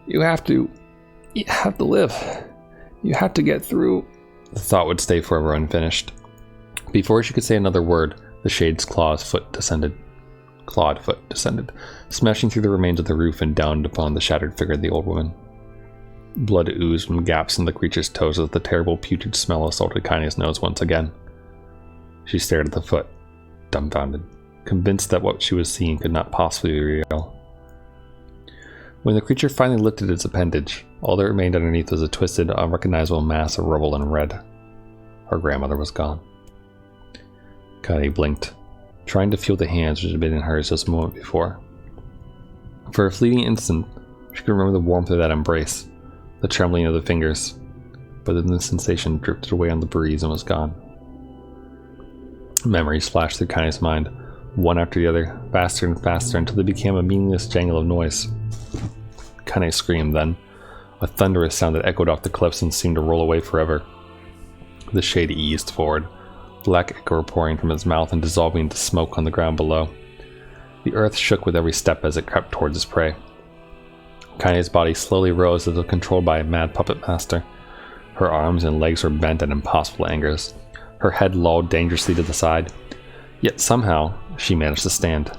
[SPEAKER 1] You have to live. You have to get through." The thought would stay forever unfinished. Before she could say another word, the shade's clawed foot descended, smashing through the remains of the roof and down upon the shattered figure of the old woman. Blood oozed from gaps in the creature's toes as the terrible putrid smell assaulted Kaine's nose once again. She stared at the foot, dumbfounded, convinced that what she was seeing could not possibly be real. When the creature finally lifted its appendage, all that remained underneath was a twisted, unrecognizable mass of rubble and red. Her grandmother was gone. Kaine blinked, trying to feel the hands which had been in hers just a moment before. For a fleeting instant, she could remember the warmth of that embrace, the trembling of the fingers, but then the sensation drifted away on the breeze and was gone. Memories flashed through Kaine's mind, one after the other, faster and faster, until they became a meaningless jangle of noise. Kaine screamed then, a thunderous sound that echoed off the cliffs and seemed to roll away forever. The shade eased forward, black ichor pouring from its mouth and dissolving into smoke on the ground below. The earth shook with every step as it crept towards its prey. Kaine's body slowly rose as if controlled by a mad puppet master. Her arms and legs were bent at impossible angles. Her head lolled dangerously to the side. Yet somehow, she managed to stand.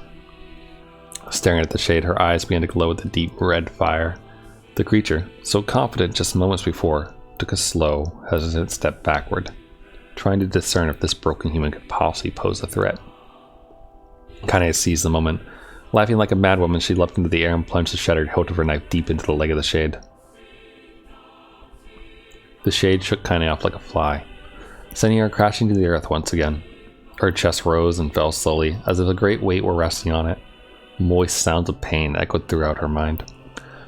[SPEAKER 1] Staring at the shade, her eyes began to glow with a deep red fire. The creature, so confident just moments before, took a slow, hesitant step backward, trying to discern if this broken human could possibly pose a threat. Kaine seized the moment. Laughing like a madwoman, she leapt into the air and plunged the shattered hilt of her knife deep into the leg of the shade. The shade shook Kaine off like a fly, sending her crashing to the earth once again. Her chest rose and fell slowly, as if a great weight were resting on it. Moist sounds of pain echoed throughout her mind.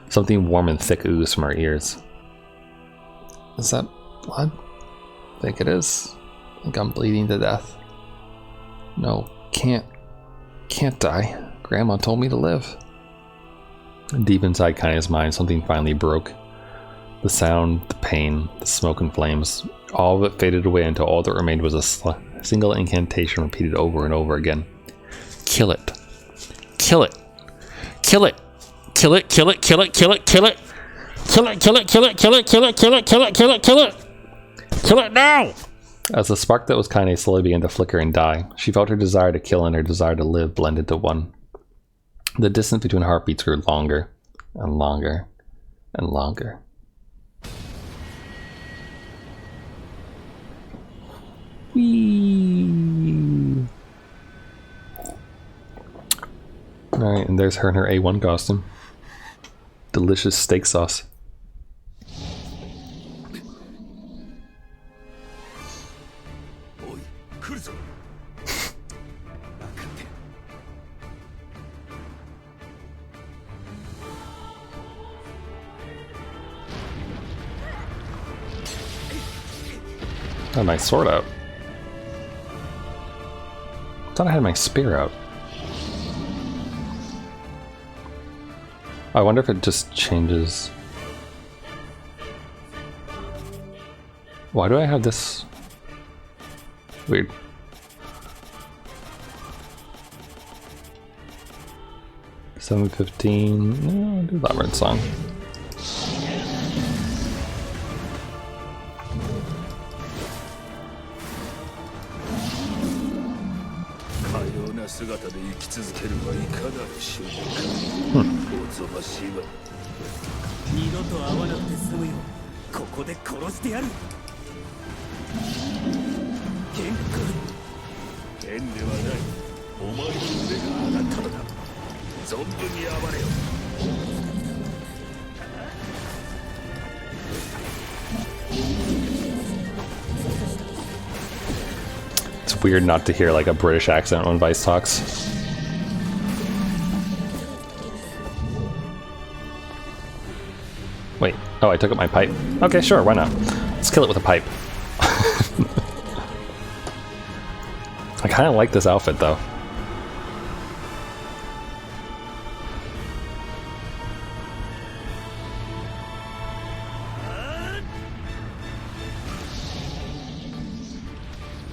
[SPEAKER 1] Something warm and thick oozed from her ears. Is that blood? I think it is. I think I'm bleeding to death. No, can't die. Grandma told me to live. Deep inside Kaine's mind, something finally broke. The sound, the pain, the smoke and flames, all of it faded away until all that remained was a single incantation repeated over and over again. Kill it. Kill it. Kill it. Kill it, kill it, kill it, kill it, kill it. Kill it, kill it, kill it, kill it, kill it, kill it, kill it, kill it, kill it. Kill it now! As the spark that was Kaine slowly began to flicker and die, she felt her desire to kill and her desire to live blended to one. The distance between heartbeats grew longer and longer and longer. Whee! Alright, and there's her in her A1 costume. Delicious steak sauce. Got my sword out. Thought I had my spear out. I wonder if it just changes. Why do I have this? Weird. $7.15. No, I'll do that red song. It's weird not to hear like a British accent when Vice talks. Wait, oh, I took up my pipe. Okay, sure, why not? Let's kill it with a pipe. I kind of like this outfit though.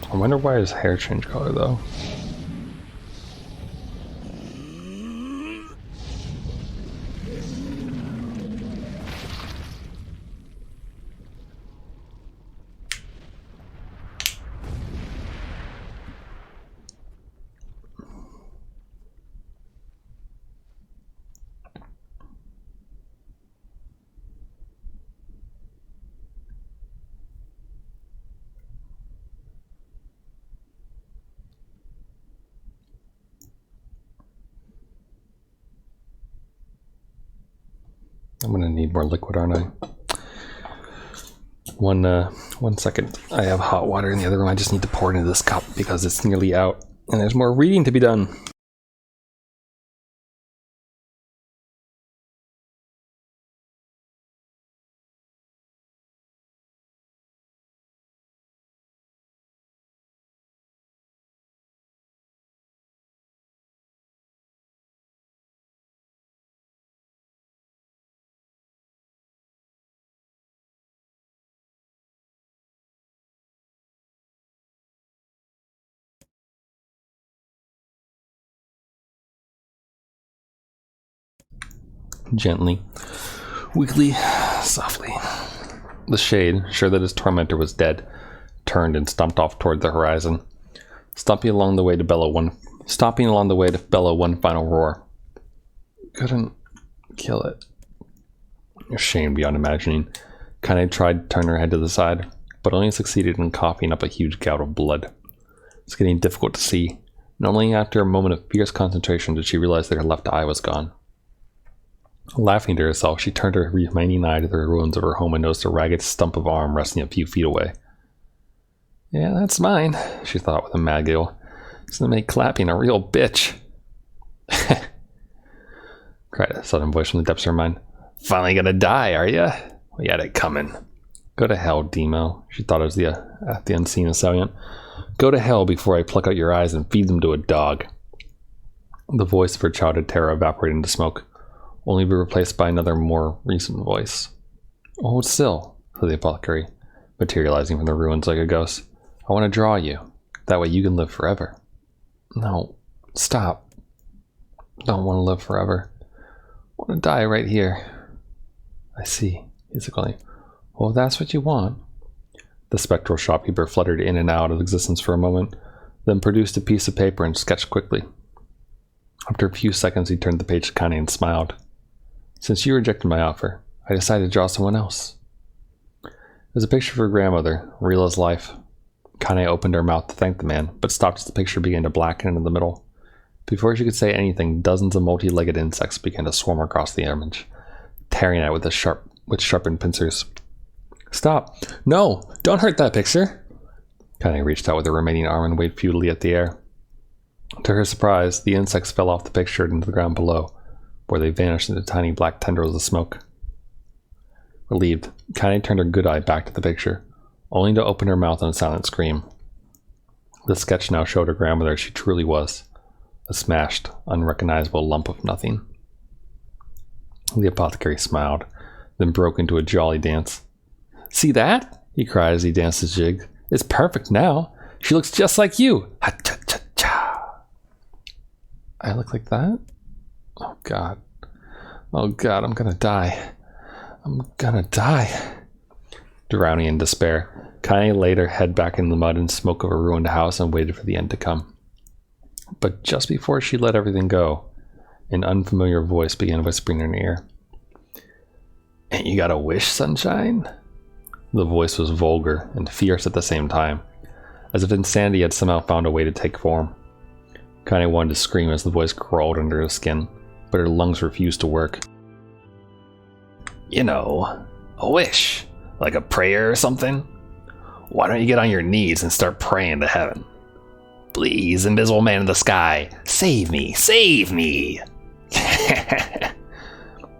[SPEAKER 1] I wonder why his hair changed color though. I'm gonna need more liquid, aren't I? One second. I have hot water in the other room. I just need to pour it into this cup because it's nearly out. And there's more reading to be done. Gently, weakly, softly. The shade, sure that his tormentor was dead, turned and stomped off toward the horizon, stopping along the way to bellow one final roar. Couldn't kill it. Ashamed beyond imagining, Kane tried to turn her head to the side, but only succeeded in coughing up a huge gout of blood. It's getting difficult to see, and only after a moment of fierce concentration did she realize that her left eye was gone. Laughing to herself, she turned her remaining eye to the ruins of her home and noticed a ragged stump of arm resting a few feet away. Yeah, that's mine, she thought with a mad giggle. It's gonna make clapping a real bitch. Cried a sudden voice from the depths of her mind. Finally gonna die, are ya? We had it coming. Go to hell, Demo, she thought as the unseen assailant. Go to hell before I pluck out your eyes and feed them to a dog. The voice of her childhood terror evaporated into smoke, only to be replaced by another more recent voice. Hold still, said the apothecary, materializing from the ruins like a ghost. I want to draw you. That way you can live forever. No, stop. Don't want to live forever. I want to die right here. I see, he said calmly. Well, if that's what you want. The spectral shopkeeper fluttered in and out of existence for a moment, then produced a piece of paper and sketched quickly. After a few seconds, he turned the page to Kane and smiled. Since you rejected my offer, I decided to draw someone else. It was a picture of her grandmother, real as life. Kane opened her mouth to thank the man, but stopped as the picture began to blacken in the middle. Before she could say anything, dozens of multi-legged insects began to swarm across the image, tearing at it with sharpened pincers. Stop! No! Don't hurt that picture! Kane reached out with her remaining arm and waved futilely at the air. To her surprise, the insects fell off the picture and into the ground below, where they vanished into tiny black tendrils of smoke. Relieved, Kane turned her good eye back to the picture, only to open her mouth in a silent scream. The sketch now showed her grandmother as she truly was, a smashed, unrecognizable lump of nothing. The apothecary smiled, then broke into a jolly dance. See that? He cried as he danced his jig. It's perfect now. She looks just like you. Ha-cha-cha-cha. I look like that? Oh God, I'm gonna die. Drowning in despair, Kane laid her head back in the mud and smoke of a ruined house and waited for the end to come. But just before she let everything go, an unfamiliar voice began whispering in her ear. Ain't you got a wish, sunshine? The voice was vulgar and fierce at the same time, as if insanity had somehow found a way to take form. Kane wanted to scream as the voice crawled under her skin, but her lungs refused to work. You know, a wish, like a prayer or something? Why don't you get on your knees and start praying to heaven? Please, invisible man in the sky, save me, save me!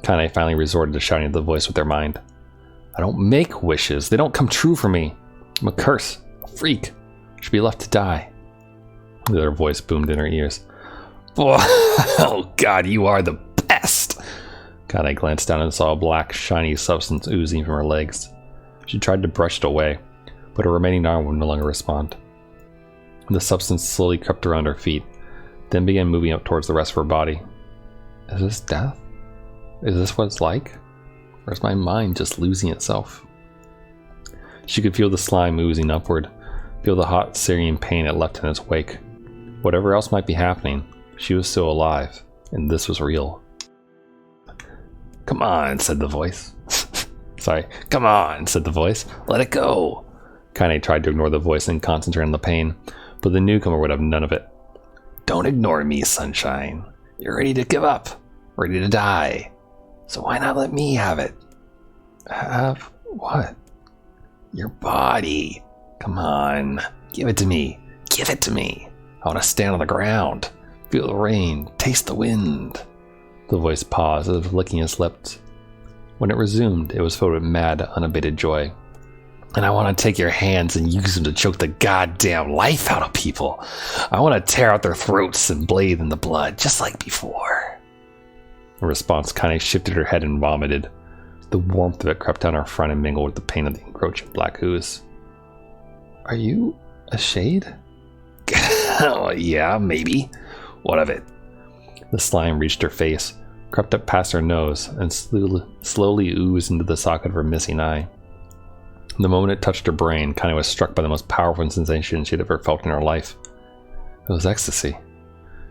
[SPEAKER 1] Kane finally resorted to shouting at the voice with their mind. I don't make wishes, they don't come true for me. I'm a curse, a freak, should be left to die. The other voice boomed in her ears. Oh God, you are the best! Kane glanced down and saw a black, shiny substance oozing from her legs. She tried to brush it away, but her remaining arm would no longer respond. The substance slowly crept around her feet, then began moving up towards the rest of her body. Is this death? Is this what it's like? Or is my mind just losing itself? She could feel the slime oozing upward, feel the hot, searing pain it left in its wake. Whatever else might be happening, she was still alive, and this was real. Come on, said the voice. Come on, said the voice. Let it go. Kane tried to ignore the voice and concentrate on the pain, but the newcomer would have none of it. Don't ignore me, sunshine. You're ready to give up, ready to die. So why not let me have it? Have what? Your body. Come on. Give it to me. Give it to me. I want to stand on the ground. Feel the rain. Taste the wind. The voice paused, as if licking his lips. When it resumed, it was filled with mad, unabated joy. And I want to take your hands and use them to choke the goddamn life out of people. I want to tear out their throats and bathe in the blood, just like before. In response, Kane shifted her head and vomited. The warmth of it crept down her front and mingled with the pain of the encroaching black ooze. Are you a shade? Oh, yeah, maybe. What of it? The slime reached her face, crept up past her nose, and slowly oozed into the socket of her missing eye. The moment it touched her brain, Kane was struck by the most powerful sensation she'd ever felt in her life. It was ecstasy.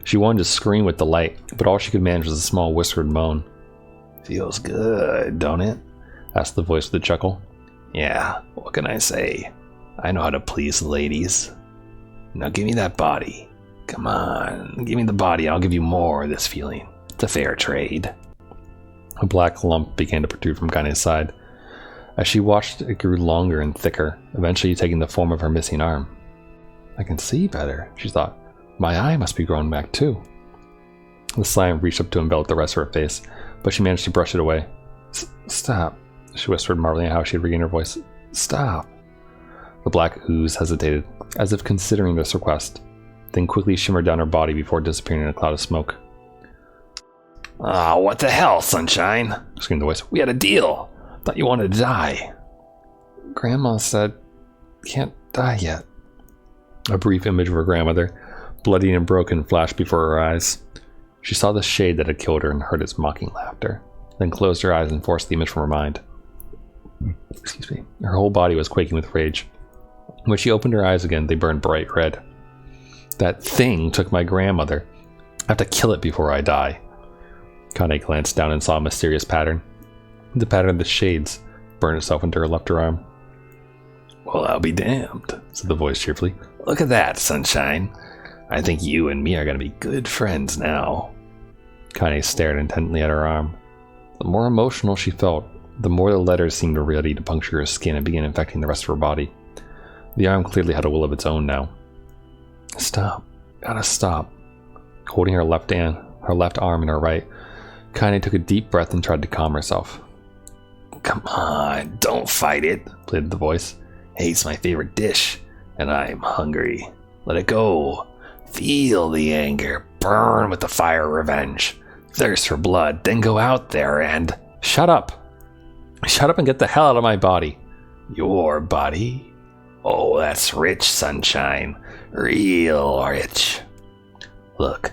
[SPEAKER 1] She wanted to scream with delight, but all she could manage was a small whispered moan. Feels good, don't it? Asked the voice with a chuckle. Yeah, what can I say? I know how to please the ladies. Now give me that body. Come on, give me the body, I'll give you more of this feeling. It's a fair trade. A black lump began to protrude from Kane's side. As she watched, it grew longer and thicker, eventually taking the form of her missing arm. I can see better, she thought. My eye must be growing back too. The slime reached up to envelop the rest of her face, but she managed to brush it away. Stop, she whispered, marveling at how she had regained her voice. Stop. The black ooze hesitated, as if considering this request, then quickly shimmered down her body before disappearing in a cloud of smoke. Oh, what the hell, Sunshine? Screamed the voice. We had a deal. Thought you wanted to die. Grandma said, can't die yet. A brief image of her grandmother, bloody and broken, flashed before her eyes. She saw the shade that had killed her and heard its mocking laughter, then closed her eyes and forced the image from her mind. Excuse me. Her whole body was quaking with rage. When she opened her eyes again, they burned bright red. That thing took my grandmother. I have to kill it before I die. Kane glanced down and saw a mysterious pattern. The pattern of the shades burned itself into her left arm. Well, I'll be damned, said the voice cheerfully. Look at that, Sunshine. I think you and me are going to be good friends now. Kane stared intently at her arm. The more emotional she felt, the more the letters seemed ready to puncture her skin and begin infecting the rest of her body. The arm clearly had a will of its own now. Stop. Gotta stop. Holding her left arm in her right, Kane took a deep breath and tried to calm herself. Come on, don't fight it, pleaded the voice. Hate's my favorite dish, and I'm hungry. Let it go. Feel the anger. Burn with the fire of revenge. Thirst for blood, then go out there and... Shut up. Shut up and get the hell out of my body. Your body? Oh, that's rich, Sunshine. Real rich. Look,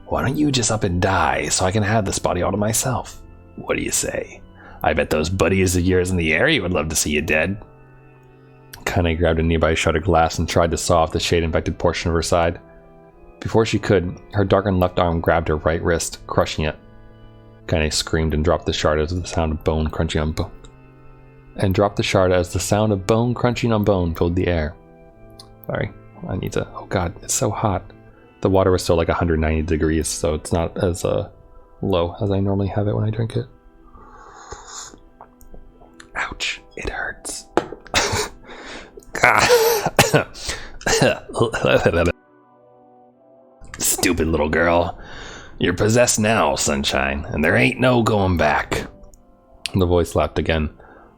[SPEAKER 1] why don't you just up and die so I can have this body all to myself? What do you say? I bet those buddies of yours in the area would love to see you dead. Kane grabbed a nearby shuttered glass and tried to saw off the shade-infected portion of her side. Before she could, her darkened left arm grabbed her right wrist, crushing it. Kane screamed and dropped the shard as the sound of bone crunching on bone. Filled the air. Sorry, I need to... Oh god, it's so hot. The water was still like 190 degrees, so it's not as low as I normally have it when I drink it. Ouch, it hurts. Stupid little girl. You're possessed now, Sunshine, and there ain't no going back. The voice laughed again,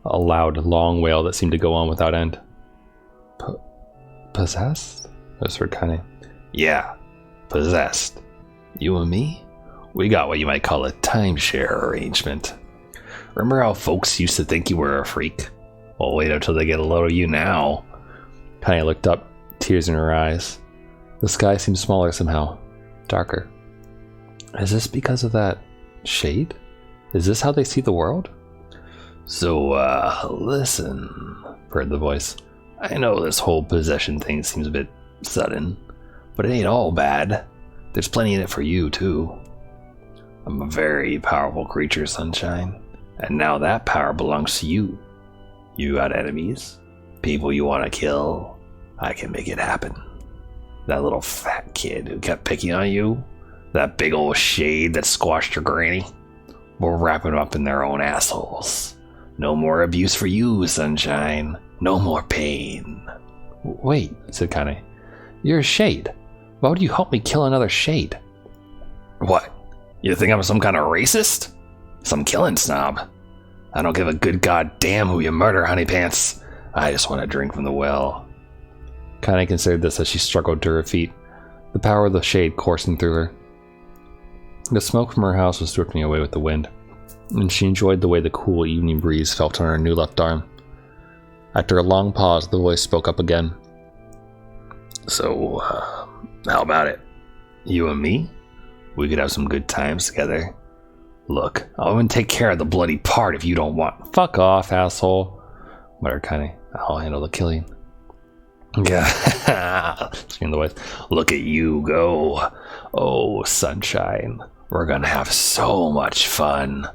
[SPEAKER 1] a loud, long wail that seemed to go on without end. Possessed? whispered Kane. Yeah, possessed. You and me? We got what you might call a timeshare arrangement. Remember how folks used to think you were a freak? Well, wait until they get a load of you now. Kanye looked up, tears in her eyes. The sky seemed smaller somehow, darker. Is this because of that shade? Is this how they see the world? So, listen, purred the voice. I know this whole possession thing seems a bit sudden, but it ain't all bad. There's plenty in it for you, too. I'm a very powerful creature, Sunshine, and now that power belongs to you. You got enemies? People you want to kill? I can make it happen. That little fat kid who kept picking on you? That big old shade that squashed your granny?
[SPEAKER 2] We'll wrap them up in their own assholes. No more abuse for you, Sunshine. No more pain.
[SPEAKER 1] Wait, said Kane. You're a shade. Why would you help me kill another shade?
[SPEAKER 2] What? You think I'm some kind of racist? Some killing snob? I don't give a good goddamn who you murder, honey pants. I just want to drink from the well.
[SPEAKER 1] Kane considered this as she struggled to her feet, the power of the shade coursing through her. The smoke from her house was drifting away with the wind, and she enjoyed the way the cool evening breeze felt on her new left arm. After a long pause, the voice spoke up again.
[SPEAKER 2] So, how about it? You and me? We could have some good times together. Look, I'll even take care of the bloody part if you don't want.
[SPEAKER 1] Fuck off, asshole, muttered Kane. I'll handle the killing.
[SPEAKER 2] Yeah, screamed the voice. Look at you go. Oh, Sunshine. We're gonna have so much fun.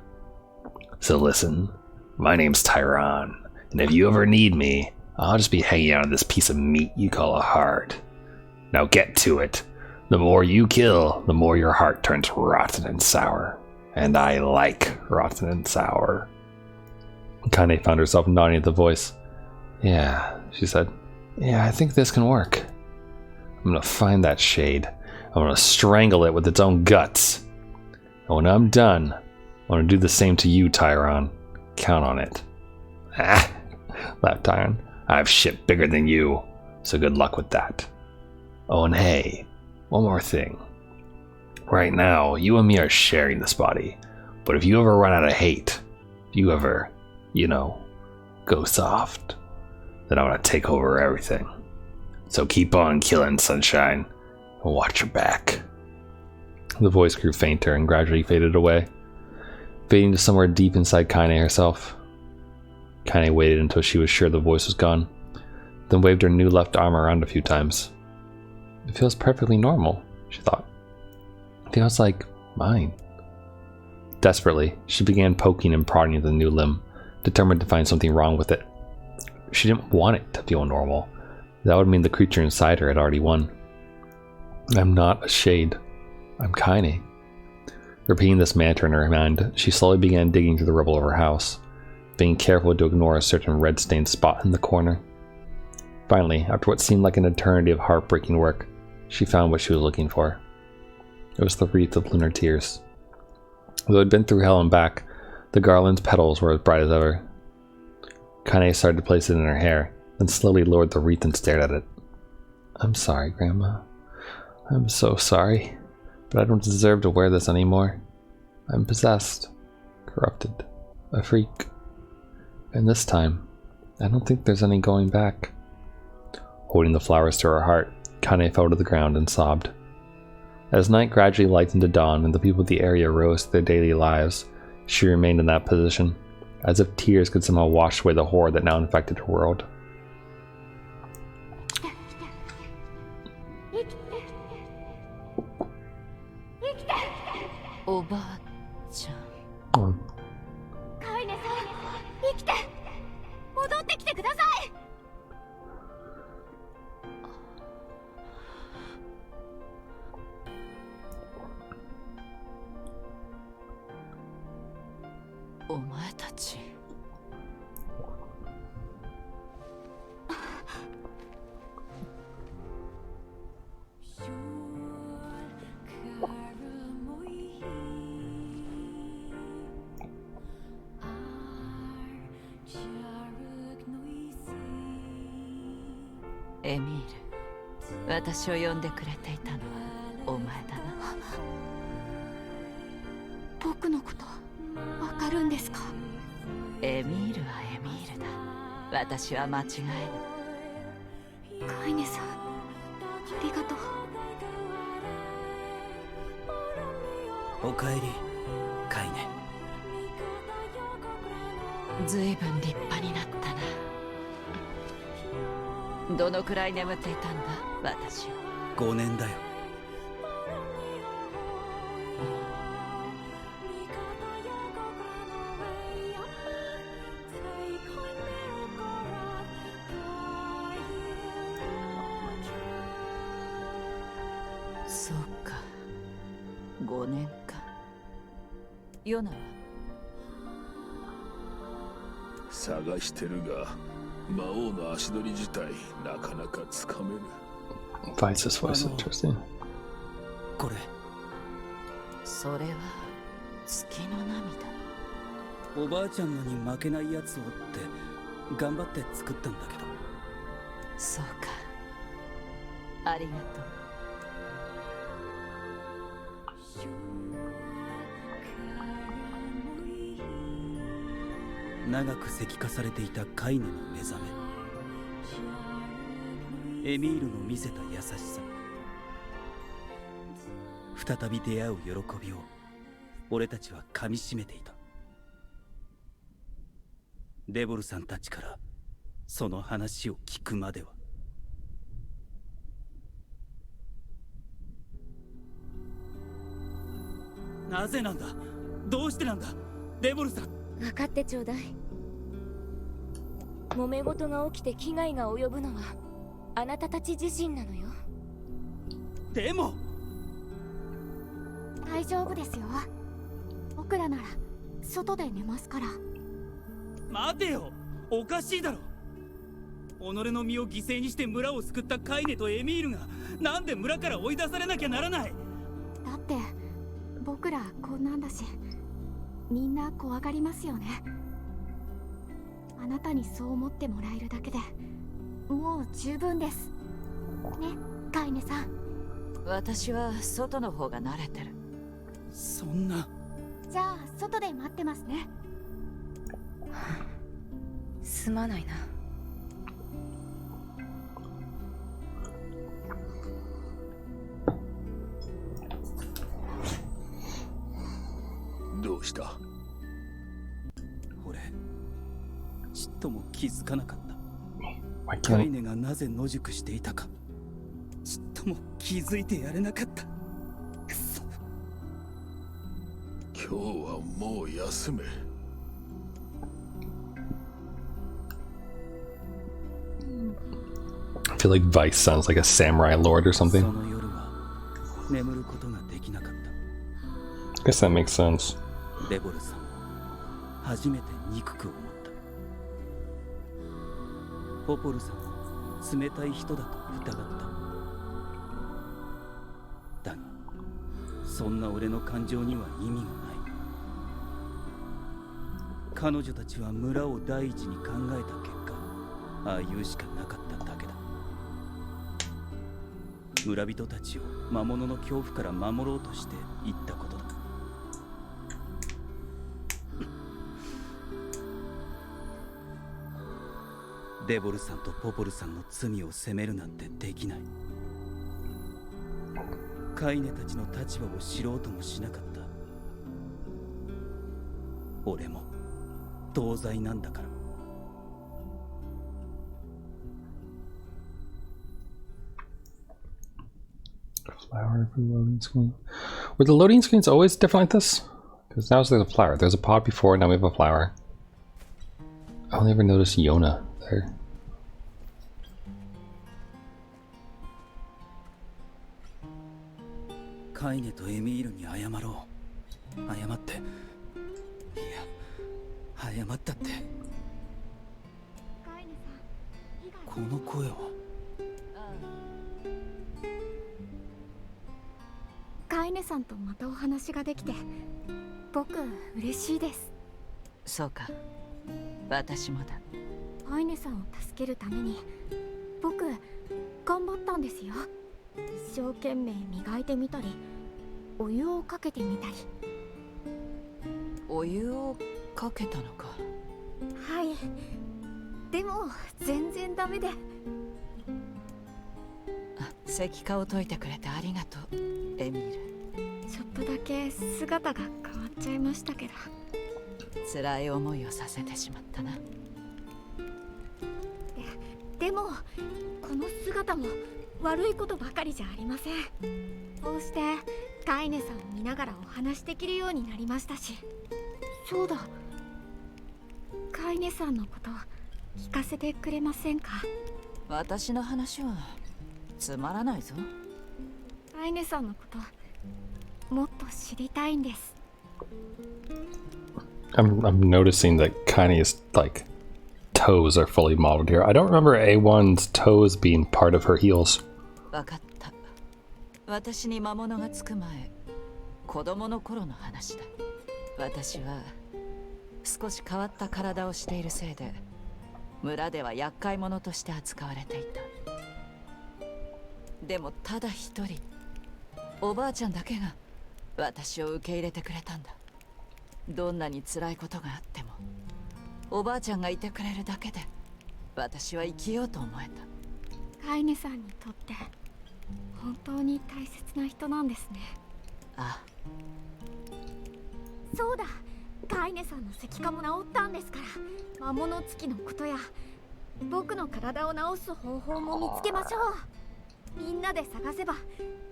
[SPEAKER 2] So listen, my name's Tyron, and if you ever need me, I'll just be hanging out on this piece of meat you call a heart. Now get to it. The more you kill, the more your heart turns rotten and sour. And I like rotten and sour.
[SPEAKER 1] Kane found herself nodding at the voice. Yeah, she said. Yeah, I think this can work. I'm gonna find that shade. I'm gonna strangle it with its own guts. And when I'm done, I'm gonna do the same to you, Tyron. Count on it.
[SPEAKER 2] Ah, laughed Tyron. I have shit bigger than you, so good luck with that. Oh, and hey, one more thing. Right now, you and me are sharing this body, but if you ever run out of hate, if you ever, go soft, then I'm gonna take over everything. So keep on killing, Sunshine, and watch your back.
[SPEAKER 1] The voice grew fainter and gradually faded away, fading to somewhere deep inside Kane herself. Kane waited until she was sure the voice was gone, then waved her new left arm around a few times. It feels perfectly normal, she thought. It feels like mine. Desperately, she began poking and prodding at the new limb, determined to find something wrong with it. She didn't want it to feel normal. That would mean the creature inside her had already won. I'm not a shade. I'm Kine. Repeating this mantra in her mind, she slowly began digging through the rubble of her house, being careful to ignore a certain red-stained spot in the corner. Finally, after what seemed like an eternity of heartbreaking work, she found what she was looking for. It was the wreath of lunar tears. Though it had been through hell and back, the garland's petals were as bright as ever. Kane started to place it in her hair, then slowly lowered the wreath and stared at it. I'm sorry, Grandma. I'm so sorry, but I don't deserve to wear this anymore. I'm possessed, corrupted, a freak. And this time, I don't think there's any going back. Holding the flowers to her heart, Kane fell to the ground and sobbed. As night gradually lightened to dawn and the people of the area rose to their daily lives, she remained in that position, as if tears could somehow wash away the horror that now infected her world.
[SPEAKER 3] エミール、私を呼んでくれていたのはお前だな。
[SPEAKER 4] 僕のことわかるんですか？
[SPEAKER 3] エミールはエミールだ。私は間違えぬ。
[SPEAKER 4] カイネさん、ありがとう。
[SPEAKER 5] おかえり、カイネ。
[SPEAKER 3] ずいぶん立派になったな。どのくらい眠っていたんだ、私は。
[SPEAKER 5] 5年だよ。
[SPEAKER 3] そうか、5年か。ヨナは
[SPEAKER 6] 探してるが魔王の足取り自体なかなかつかめぬ。
[SPEAKER 1] Vice's voice is interesting.
[SPEAKER 5] これ
[SPEAKER 3] それは月の涙。
[SPEAKER 5] おばあちゃんのに負けないやつをって頑張って作ったんだけど。
[SPEAKER 3] そうか、ありがとう。
[SPEAKER 5] 長く石化されていたカイネの目覚め、エミールの見せた優しさ、再び出会う喜びを俺たちは噛みしめていた。デボルさんたちからその話を聞くまでは。なぜなんだ、どうしてなんだデボルさん。
[SPEAKER 4] 分かってちょうだい。揉め事が起きて危害が及ぶのはあなたたち自身なのよ。
[SPEAKER 5] でも
[SPEAKER 4] 大丈夫ですよ。僕らなら外で寝ますから。
[SPEAKER 5] 待てよ、おかしいだろ。己の身を犠牲にして村を救ったカイネとエミールがなんで村から追い出されなきゃならない。
[SPEAKER 4] だって僕らこんなんだし、みんな怖がりますよね。あなたにそう思ってもらえるだけでもう十分ですね、カイネさん。
[SPEAKER 3] 私は外の方が慣れてる。
[SPEAKER 5] そんな。
[SPEAKER 4] じゃあ外で待ってますね。すまないな。
[SPEAKER 6] どうした？
[SPEAKER 5] 俺ちっとも気づかなかった。
[SPEAKER 1] Why
[SPEAKER 5] カイ
[SPEAKER 1] can't
[SPEAKER 5] ネがなぜ野宿していたかちっとも気づいてやれなかった。くそ。
[SPEAKER 6] 今日はもう休め。
[SPEAKER 1] I feel like Vice sounds like a samurai lord or
[SPEAKER 5] そ
[SPEAKER 1] something.
[SPEAKER 5] の夜は眠ることができなかっ
[SPEAKER 1] I guess that makes sense.
[SPEAKER 5] た。デボルさん初めて憎く思った。ポポルさんを冷たい人だと疑った。だがそんな俺の感情には意味がない。彼女たちは村を第一に考えた結果、ああ言うしかなかっただけだ。村人たちを魔物の恐怖から守ろうとして言ったことだ。デボルさんとポポルさんの罪を責めるなんてできない。カイネたちの立場を知ろうともしなかった。俺も同罪なんだから。
[SPEAKER 1] Flower for the loading screen. Were the loading screens always different like this? Because now there's a flower. There's a pod before, now we have a flower. I only ever noticed Yona there.
[SPEAKER 5] カイネとエミールに謝ろう。謝って、いや謝ったって。
[SPEAKER 4] カイネさん以外
[SPEAKER 5] この声は。
[SPEAKER 4] カイネさんとまたお話ができて僕嬉しいです。
[SPEAKER 3] そうか、私もだ。
[SPEAKER 4] カイネさんを助けるために僕頑張ったんですよ。一生懸命磨いてみたりお湯をかけてみたり。
[SPEAKER 3] お湯をかけたのか。
[SPEAKER 4] はい、でも全然ダメで。
[SPEAKER 3] 石化を解いてくれてありがとう、エミール。
[SPEAKER 4] ちょっとだけ姿が変わっちゃいましたけど。
[SPEAKER 3] 辛い思いをさせてしまったな。
[SPEAKER 4] でもこの姿も悪いことばかりじゃありません。こうしてカイネさんを見ながらお話できるようになりましたし。そうだ、カイネさんのこと聞かせてくれませんか？
[SPEAKER 3] 私の話はつまらないぞ。
[SPEAKER 4] カイネさんのこともっと知りたいんです。
[SPEAKER 1] I'm noticing that Connie is like toes are fully modeled here. I don't remember A1's toes being part of her heels.
[SPEAKER 3] わかった。私に魔物がつく前、子供の頃の話だ。私は少し変わった体をしているせいで、村では厄介者として扱われていた。でもただ一人、おばあちゃんだけが私を受け入れてくれたんだ。どんなに辛いことがあっても、おばあちゃんがいてくれるだけで私は生きようと思えた。
[SPEAKER 4] カイネさんにとって本当に大切な人なんですね。
[SPEAKER 3] ああ、
[SPEAKER 4] そうだ、カイネさんの石化も治ったんですから、魔物つきのことや僕の体を治す方法も見つけましょう。みんなで探せば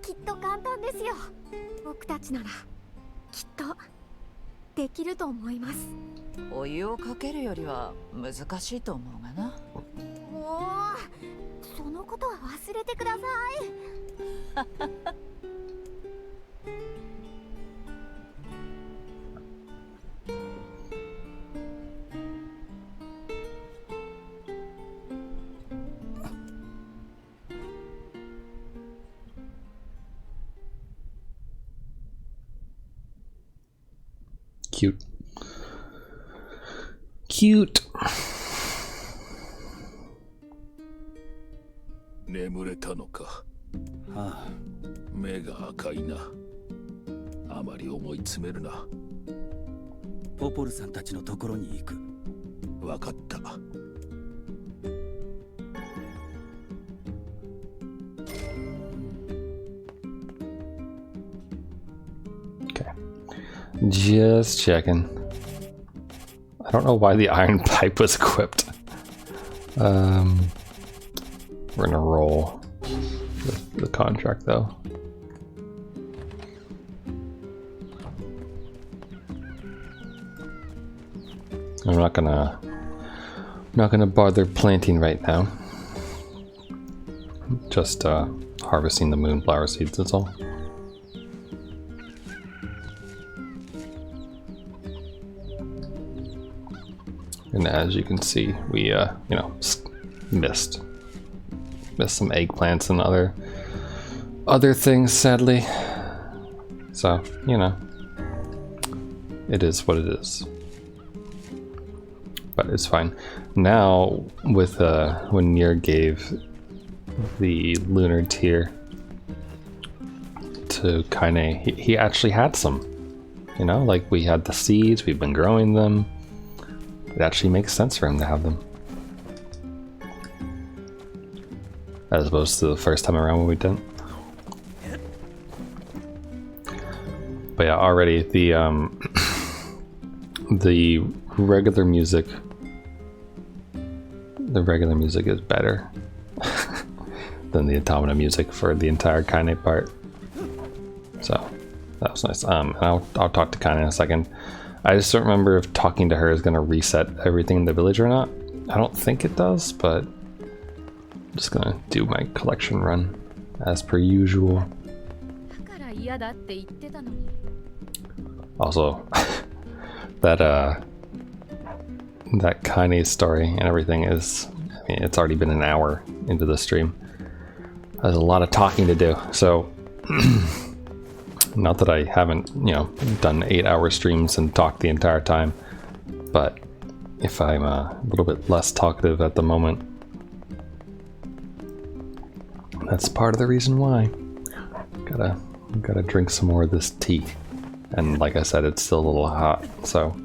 [SPEAKER 4] きっと簡単ですよ。僕たちならきっとできると思います。
[SPEAKER 3] お湯をかけるよりは難しいと思うがな。
[SPEAKER 4] もうそのことは忘れてください。
[SPEAKER 1] Cute. Cute.
[SPEAKER 6] 眠れたのか。
[SPEAKER 7] ああ、
[SPEAKER 6] 目が赤いな。あまり思い詰めるな。
[SPEAKER 7] ポポルさんたちのところに行く。
[SPEAKER 6] わかった。
[SPEAKER 1] Okay. Just checking. I don't know why the iron pipe was equipped. We're gonna roll the contract though. I'm not gonna bother planting right now. Just harvesting the moonflower seeds, that's all. And as you can see, we you know, missed some eggplants and other things, sadly. So, you know, it is what it is. But it's fine. Now, with when Nier gave the lunar tier to Kaine, he actually had some. You know, like we had the seeds, we've been growing them. It actually makes sense for him to have them. As opposed to the first time around when we didn't. But yeah, already the the regular music is better than the automata music for the entire Kaine part. So that was nice. And I'll talk to Kaine in a second. I just don't remember if talking to her is going to reset everything in the village or not. I don't think it does, but I'm just going to do my collection run as per usual. Also, that Kaine story and everything is, I mean, it's already been an hour into the stream. There's a lot of talking to do, so not that I haven't, you know, done 8-hour streams and talked the entire time, but if I'm a little bit less talkative at the moment, that's part of the reason why. Gotta drink some more of this tea. And like I said, it's still a little hot, so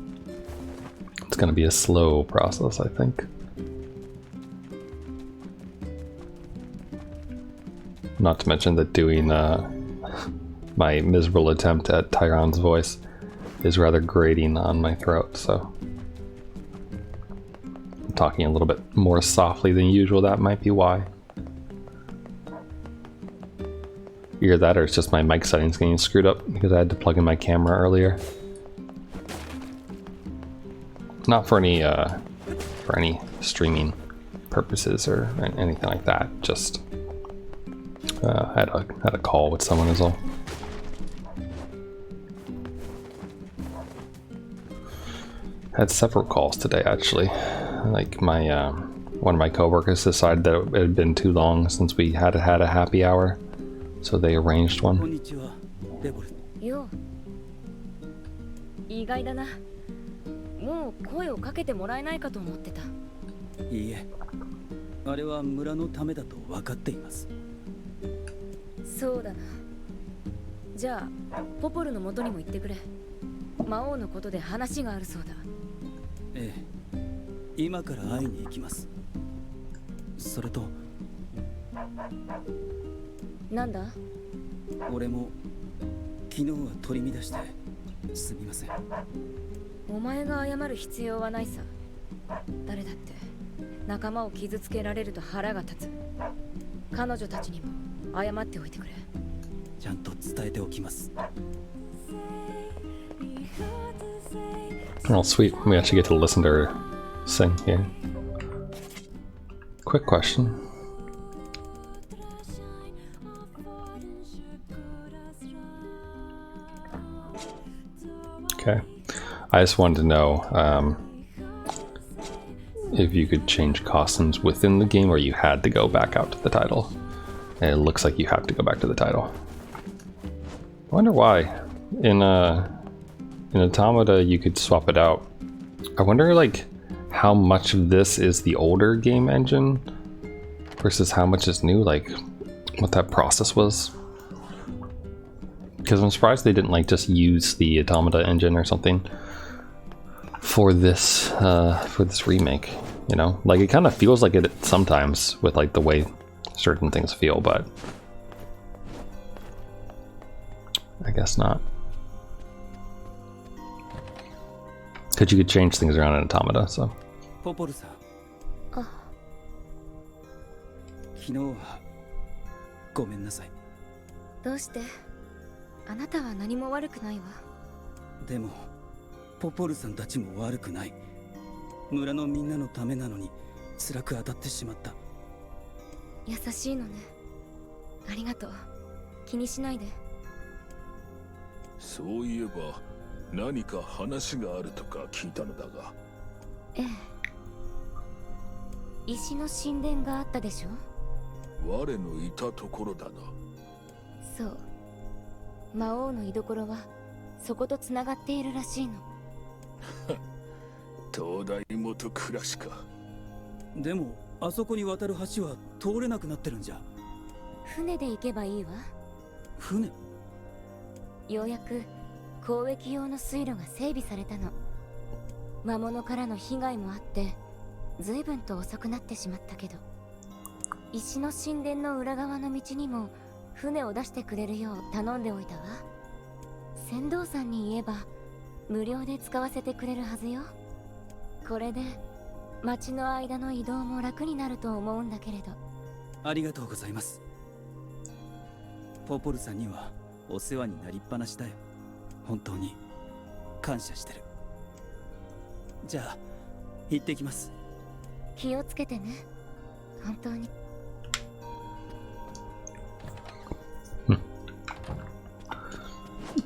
[SPEAKER 1] it's gonna be a slow process, I think. Not to mention that doing my miserable attempt at Tyron's voice is rather grating on my throat, so I'm talking a little bit more softly than usual, that might be why. Either that or it's just my mic settings getting screwed up because I had to plug in my camera earlier. Not for any streaming purposes or anything like that, just had a call with someone is all. Had several calls today actually. like my one of my coworkers decided that it had been too long since we had a happy hour, so they arranged
[SPEAKER 7] こん
[SPEAKER 1] one.
[SPEAKER 7] にちは、デボル。
[SPEAKER 8] よう意外だな。もう声をかけてもらえないかと思ってた。
[SPEAKER 7] いいえ、あれは村のためだと分かっています。
[SPEAKER 8] そうだな。じゃあポポルの元にも行ってくれ。魔王のことで話があるそうだ。
[SPEAKER 7] ええ、今から会いに行きます。それと
[SPEAKER 8] なんだ？
[SPEAKER 7] 俺も昨日は取り乱してすみません。
[SPEAKER 8] お前が謝る必要はないさ。誰だって仲間を傷つけられると腹が立つ。彼女たちにも謝っておいてくれ。
[SPEAKER 7] ちゃんと伝えておきます。
[SPEAKER 1] Oh, sweet. We actually get to listen to her sing here. Quick question. Okay. I just wanted to know if you could change costumes within the game or you had to go back out to the title. And it looks like you have to go back to the title. I wonder why. In Automata, you could swap it out. I wonder, like, how much of this is the older game engine versus how much is new, like, what that process was. Because I'm surprised they didn't, like, just use the Automata engine or something for this remake, you know? Like, it kind of feels like it sometimes with, like, the way certain things feel, but I guess not. Because you could change things around in Automata, so.
[SPEAKER 7] ポポルさん。
[SPEAKER 8] あ、
[SPEAKER 7] 昨日はごめんなさい。
[SPEAKER 8] どうして？あなたは何も悪くないわ。
[SPEAKER 7] でもポポルさんたちも悪くない。村のみんなのためなのに辛く当たってしまった。
[SPEAKER 8] 優しいのね。ありがとう。気にしないで。
[SPEAKER 6] そういえば何か話があるとか聞いたのだが。
[SPEAKER 8] ええ。石の神殿があったでしょ。
[SPEAKER 6] 我のいたところだな。
[SPEAKER 8] そう。魔王の居所はそことつながっているらしいの。
[SPEAKER 6] 東大元暮らしか。
[SPEAKER 7] でもあそこに渡る橋は通れなくなってるんじゃ。
[SPEAKER 8] 船で行けばいいわ。
[SPEAKER 7] 船？
[SPEAKER 8] ようやく交易用の水路が整備されたの。魔物からの被害もあって随分と遅くなってしまったけど、石の神殿の裏側の道にも船を出してくれるよう頼んでおいたわ。船頭さんに言えば無料で使わせてくれるはずよ。これで町の間の移動も楽になると思うんだけれど。
[SPEAKER 7] ありがとうございます。ポポルさんにはお世話になりっぱなしだよ。本当に感謝してる。じゃあ行ってきます。
[SPEAKER 8] 気をつけてね。本当に。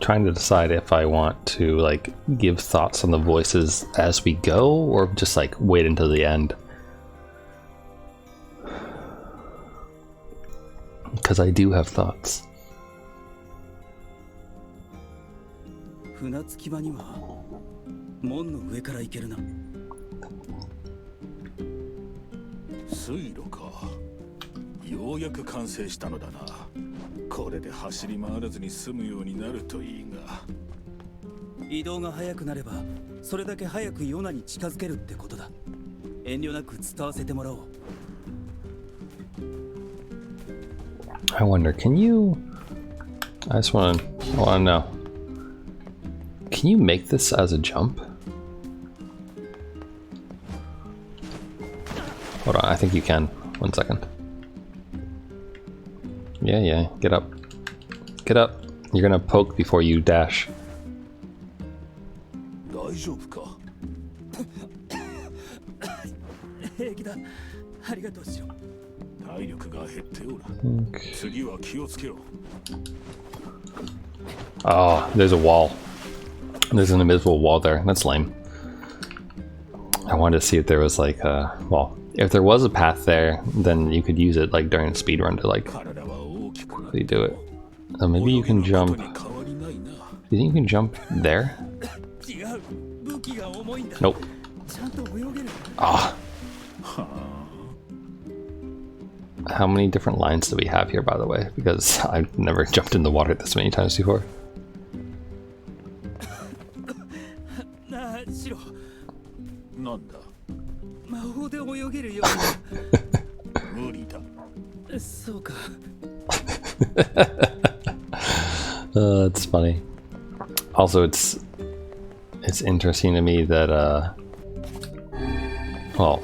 [SPEAKER 1] Trying to decide if I want to like give thoughts on the voices as we go or just like wait until the end. Because I do have thoughts.
[SPEAKER 7] 船着き場には門の上から行けるな。
[SPEAKER 6] 水路か。ようやく完成したのだな。これで走り回らずに済むようになるといいが。
[SPEAKER 7] 移動が早くなればそれだけ早くヨナに近づけるってことだ。遠慮なく使わせてもらおう。
[SPEAKER 1] I wonder, can you... I just want to know. Can you make this as a jump? Hold on, I think you can. 1 second. Yeah, get up. Get up. You're gonna poke before you dash.
[SPEAKER 6] 大丈夫か。
[SPEAKER 7] 平気だ。ありがとうしろ。
[SPEAKER 6] 体力が減っておる。
[SPEAKER 1] Okay.
[SPEAKER 6] 次は気をつけろ。
[SPEAKER 1] Oh, there's a wall. There's an invisible wall there. That's lame. I wanted to see if there was like a, well, if there was a path there, then you could use it like during a speed run to like quickly do it. So maybe you can jump. Do you think you can jump there? Nope. Ah. How many different lines do we have here, by the way? Because I've never jumped in the water this many times before. It's funny. Also, it's interesting to me that well,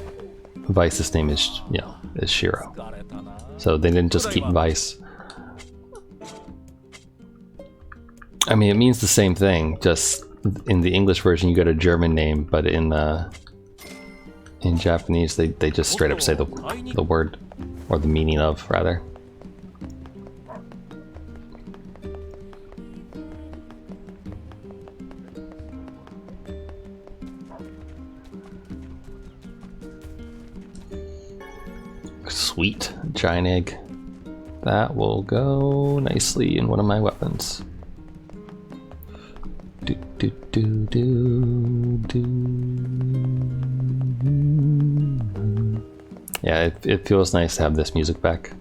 [SPEAKER 1] Vice's name is, you know, is Shiro. So they didn't just keep Vice. I mean, it means the same thing, just in the English version you get a German name, but in Japanese they just straight up say the word, or the meaning of, rather. Sweet, giant egg. That will go nicely in one of my weapons. Do, do, do, do, do. Yeah, it feels nice to have this music back.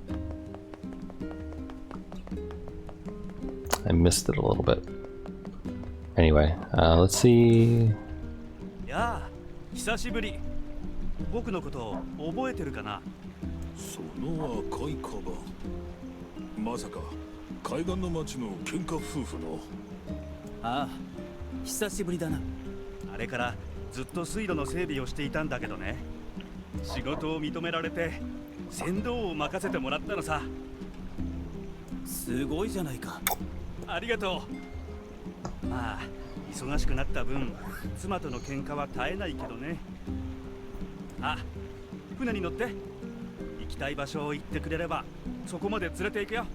[SPEAKER 1] I missed it a little bit. Anyway, let's see.
[SPEAKER 5] Yeah, 久しぶり。僕のこと覚えてるかな？
[SPEAKER 6] その赤いカバン、まさか海岸の町の喧嘩夫婦の。
[SPEAKER 7] ああ、久しぶりだな。
[SPEAKER 5] あれからずっと水路の整備をしていたんだけどね。仕事を認められて船頭を任せてもらったのさ。
[SPEAKER 7] すごいじゃないか。
[SPEAKER 5] ありがとう。まあ忙しくなった分、妻との喧嘩は絶えないけどね。あ、船に乗って。行きたい場所を言ってくれればそこまで連れて行くよ。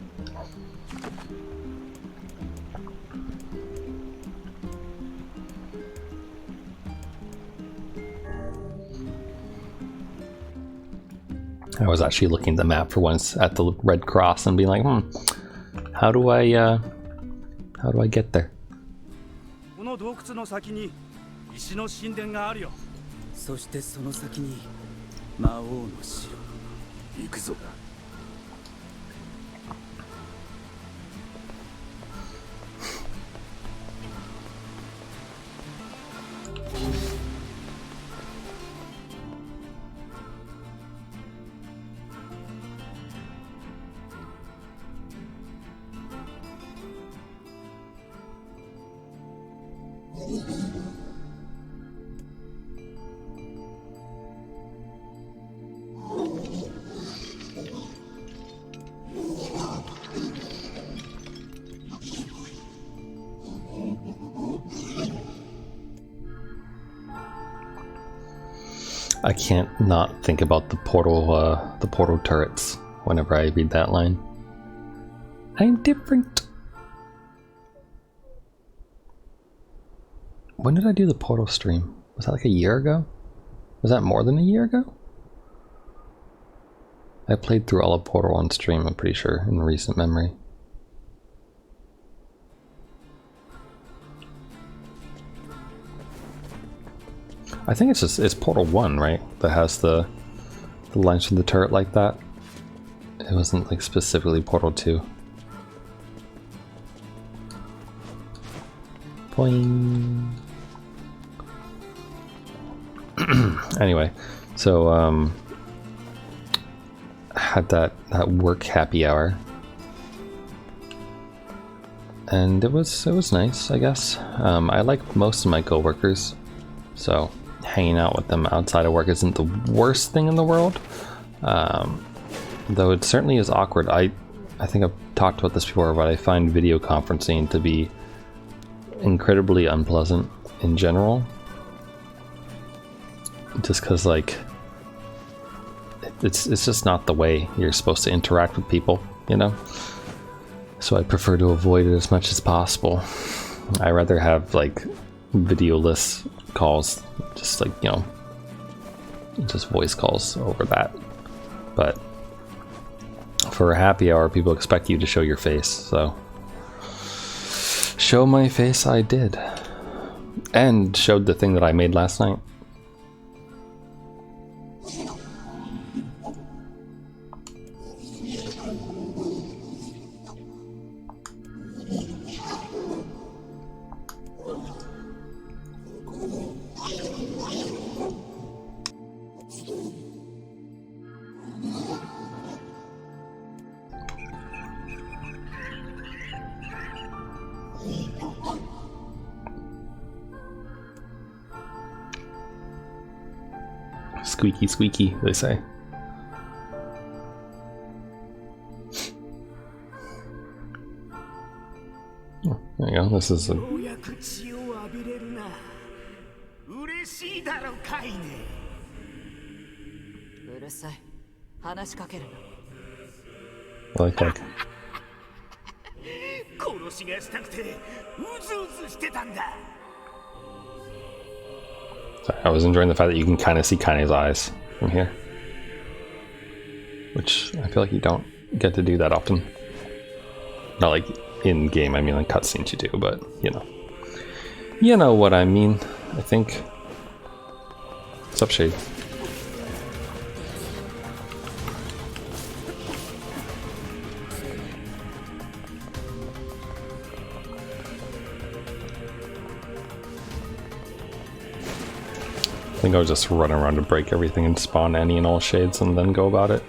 [SPEAKER 1] I was actually looking at the map for once at the red cross and being like, how do I get there?
[SPEAKER 5] この洞窟の先に石の神殿があるよ。
[SPEAKER 7] そしてその先に魔王の城。
[SPEAKER 6] 行くぞ。
[SPEAKER 1] I can't not think about the portal turrets whenever I read that line. I'm different. When did I do the portal stream? Was that like a year ago? Was that more than a year ago? I played through all of Portal on stream, I'm pretty sure, in recent memory. I think it's Portal 1, right? That has the lines from the turret like that. It wasn't like specifically Portal 2. Boing. Anyway, so had that work happy hour, and it was nice, I guess. I like most of my coworkers, so hanging out with them outside of work isn't the worst thing in the world. Though it certainly is awkward. I think I've talked about this before, but I find video conferencing to be incredibly unpleasant in general. Just because, like, it's just not the way you're supposed to interact with people, you know? So I prefer to avoid it as much as possible. I rather have, like, videoless calls, just like, you know, just voice calls over that. But for a happy hour, people expect you to show your face, so show my face I did. And showed the thing that I made last night. Squeaky, squeaky, they say. Oh, there you go. This is a...
[SPEAKER 9] ようやく血を浴びれるな。嬉しいだろカイネ。
[SPEAKER 3] うるさい。話しかけるな。
[SPEAKER 1] like
[SPEAKER 9] 殺しがしたくてうずうずしてたんだ。
[SPEAKER 1] Sorry, I was enjoying the fact that you can kind of see Kaine's eyes from here. Which I feel like you don't get to do that often. Not like in game, I mean like cutscenes you do, but you know. You know what I mean, I think. What's up, Shade? I think I'll just run around to break everything and spawn any and all shades and then go about it.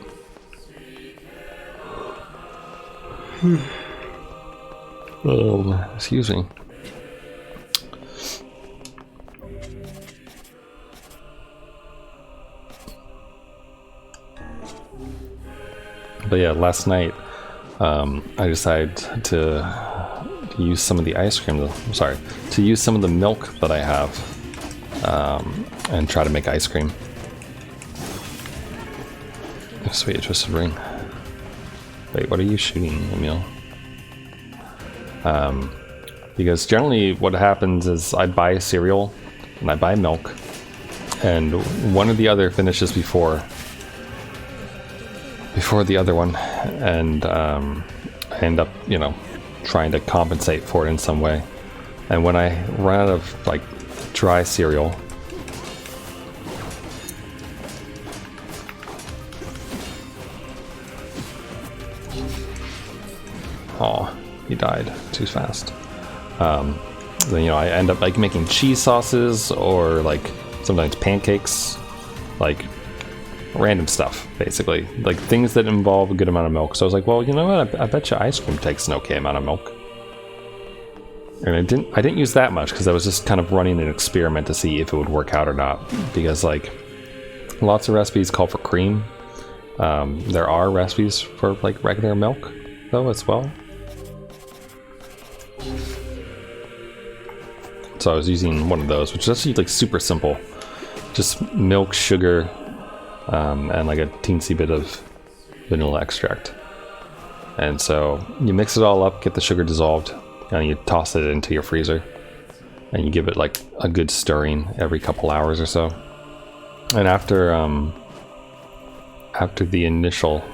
[SPEAKER 1] Excuse me. But yeah, last night I decided to use some of the ice cream, to use some of the milk that I have. And try to make ice cream. Oh, sweet, a twisted ring. Wait, what are you shooting, Emil? Because generally what happens is I buy cereal and I buy milk, and one or the other finishes before the other one, and I end up, you know, trying to compensate for it in some way. And when I run out of like dry cereal, oh, he died too fast. Then, you know, I end up like making cheese sauces or like sometimes pancakes, like random stuff, basically, like things that involve a good amount of milk. So I was like, well, you know what? I bet you ice cream takes an okay amount of milk. And I didn't use that much because I was just kind of running an experiment to see if it would work out or not. Because like lots of recipes call for cream. There are recipes for like regular milk though as well. So I was using one of those, which is actually like super simple. Just milk, sugar, and like a teensy bit of vanilla extract. And so you mix it all up, get the sugar dissolved, and you toss it into your freezer. And you give it like a good stirring every couple hours or so. And after the initial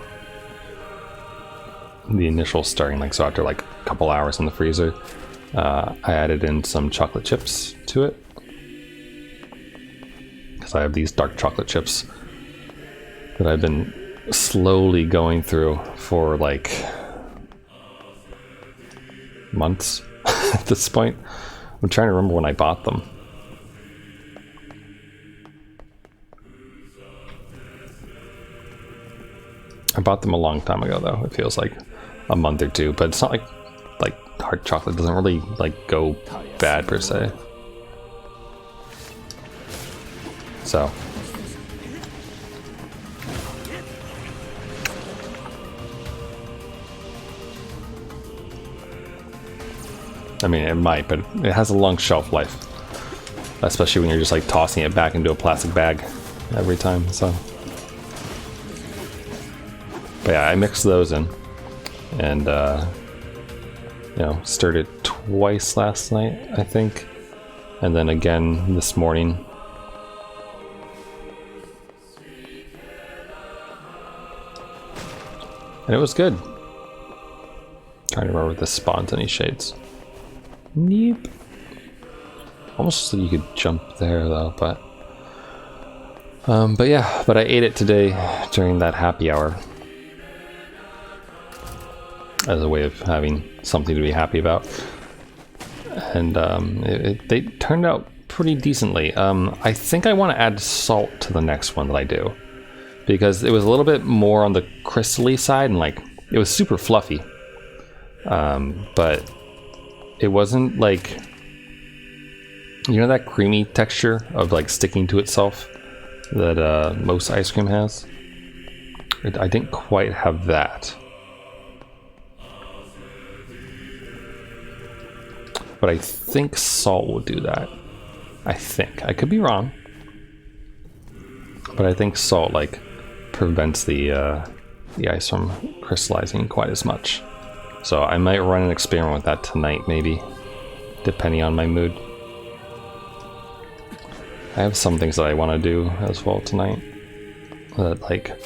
[SPEAKER 1] stirring, like so after like a couple hours in the freezer, I added in some chocolate chips to it. Because I have these dark chocolate chips that I've been slowly going through for like months at this point. I'm trying to remember when I bought them. I bought them a long time ago though. It feels like a month or two, but it's not like dark chocolate doesn't really like go bad per se. So I mean, it might, but it has a long shelf life, especially when you're just like tossing it back into a plastic bag every time. So, but yeah, I mixed those in, and you know, stirred it twice last night, I think, and then again this morning. And it was good. Trying to remember if this spawns any shades. Nope. Almost so you could jump there though, but yeah, but I ate it today during that happy hour as a way of having something to be happy about, and they turned out pretty decently. I think I want to add salt to the next one that I do, because it was a little bit more on the crystally side, and like it was super fluffy, but it wasn't like, you know, that creamy texture of like sticking to itself that most ice cream has. I didn't quite have that. But I think salt will do that. I think. I could be wrong. But I think salt like prevents the ice from crystallizing quite as much. So I might run an experiment with that tonight, maybe, depending on my mood. I have some things that I want to do as well tonight. That, like,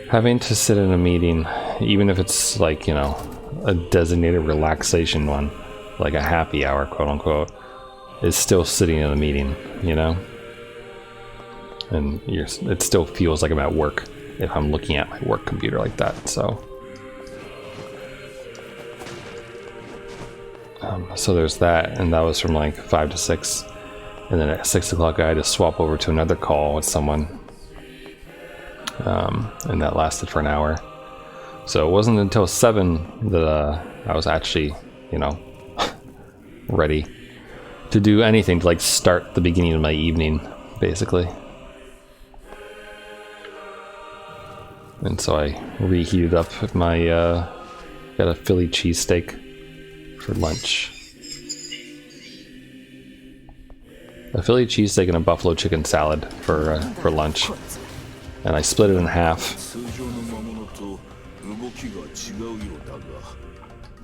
[SPEAKER 1] having to sit in a meeting, even if it's like, you know, a designated relaxation one, like a happy hour, quote unquote, is still sitting in a meeting, you know? And it still feels like I'm at work if I'm looking at my work computer like that, so. So there's that, and that was from like 5 to 6. And then at 6 o'clock I had to swap over to another call with someone. And that lasted for an hour. So it wasn't until 7 that I was actually, you know, ready to do anything, to like start the beginning of my evening, basically. And so I reheated up my, got a Philly cheesesteak for lunch. A Philly cheesesteak and a buffalo chicken salad for lunch. And I split it in half.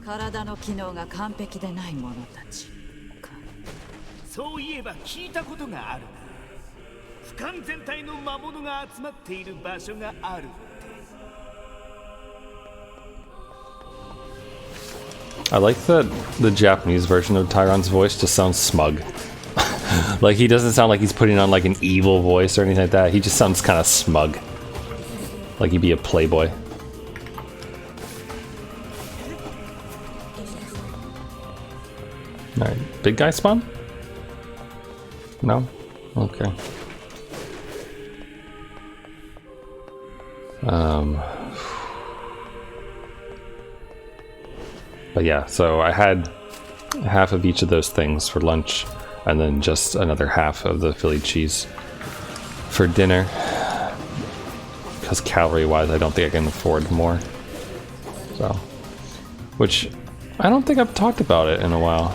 [SPEAKER 3] 体の機能が完璧でない者たちか。
[SPEAKER 9] そういえば聞いたことがあるな。俯瞰全体の魔物が集まっている場所があるって。
[SPEAKER 1] I like that the Japanese version of Tyron's voice just sounds smug. Like, he doesn't sound like he's putting on like an evil voice or anything like that. He just sounds kind of smug. Like he'd be a playboy. Alright, big guy spawn? No? Okay. But yeah, so I had half of each of those things for lunch, and then just another half of the Philly cheese for dinner. Because calorie-wise, I don't think I can afford more. So, which I don't think I've talked about it in a while.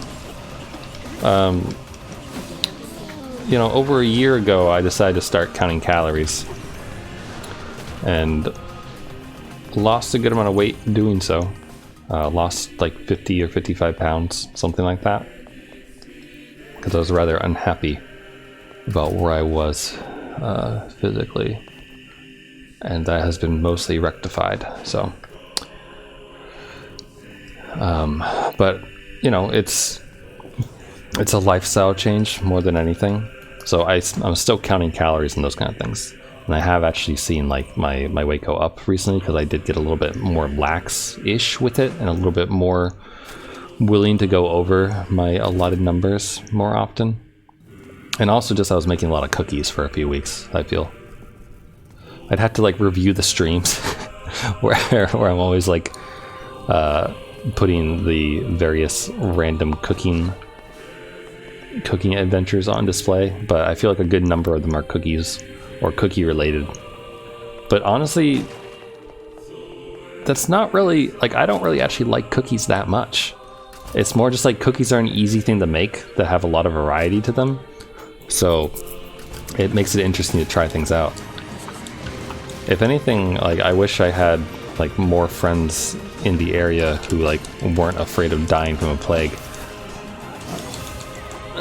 [SPEAKER 1] You know, over a year ago, I decided to start counting calories, and lost a good amount of weight doing so. Lost like 50 or 55 pounds, something like that, because I was rather unhappy about where I was physically, and that has been mostly rectified. So, but you know, it's a lifestyle change more than anything. So I'm still counting calories and those kind of things. And I have actually seen like my weight go up recently, because I did get a little bit more lax-ish with it, and a little bit more willing to go over my allotted numbers more often. And also just I was making a lot of cookies for a few weeks, I feel. I'd have to like review the streams where I'm always like putting the various random cooking adventures on display, but I feel like a good number of them are cookies or cookie related. But honestly, that's not really, like, I don't really actually like cookies that much. It's more just like cookies are an easy thing to make that have a lot of variety to them, so it makes it interesting to try things out. If anything, like, I wish I had like more friends in the area who like weren't afraid of dying from a plague,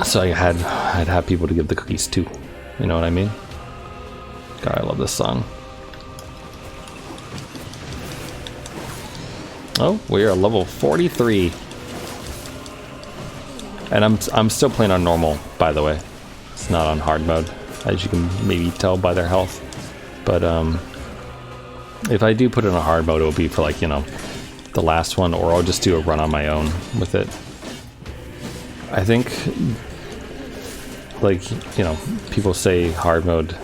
[SPEAKER 1] so I'd have people to give the cookies to, you know what I mean? God, I love this song. Oh, we are level 43. And I'm still playing on normal, by the way. It's not on hard mode, as you can maybe tell by their health. But if I do put it on hard mode, it'll be for, like, you know, the last one, or I'll just do a run on my own with it. I think, like, you know, people say hard mode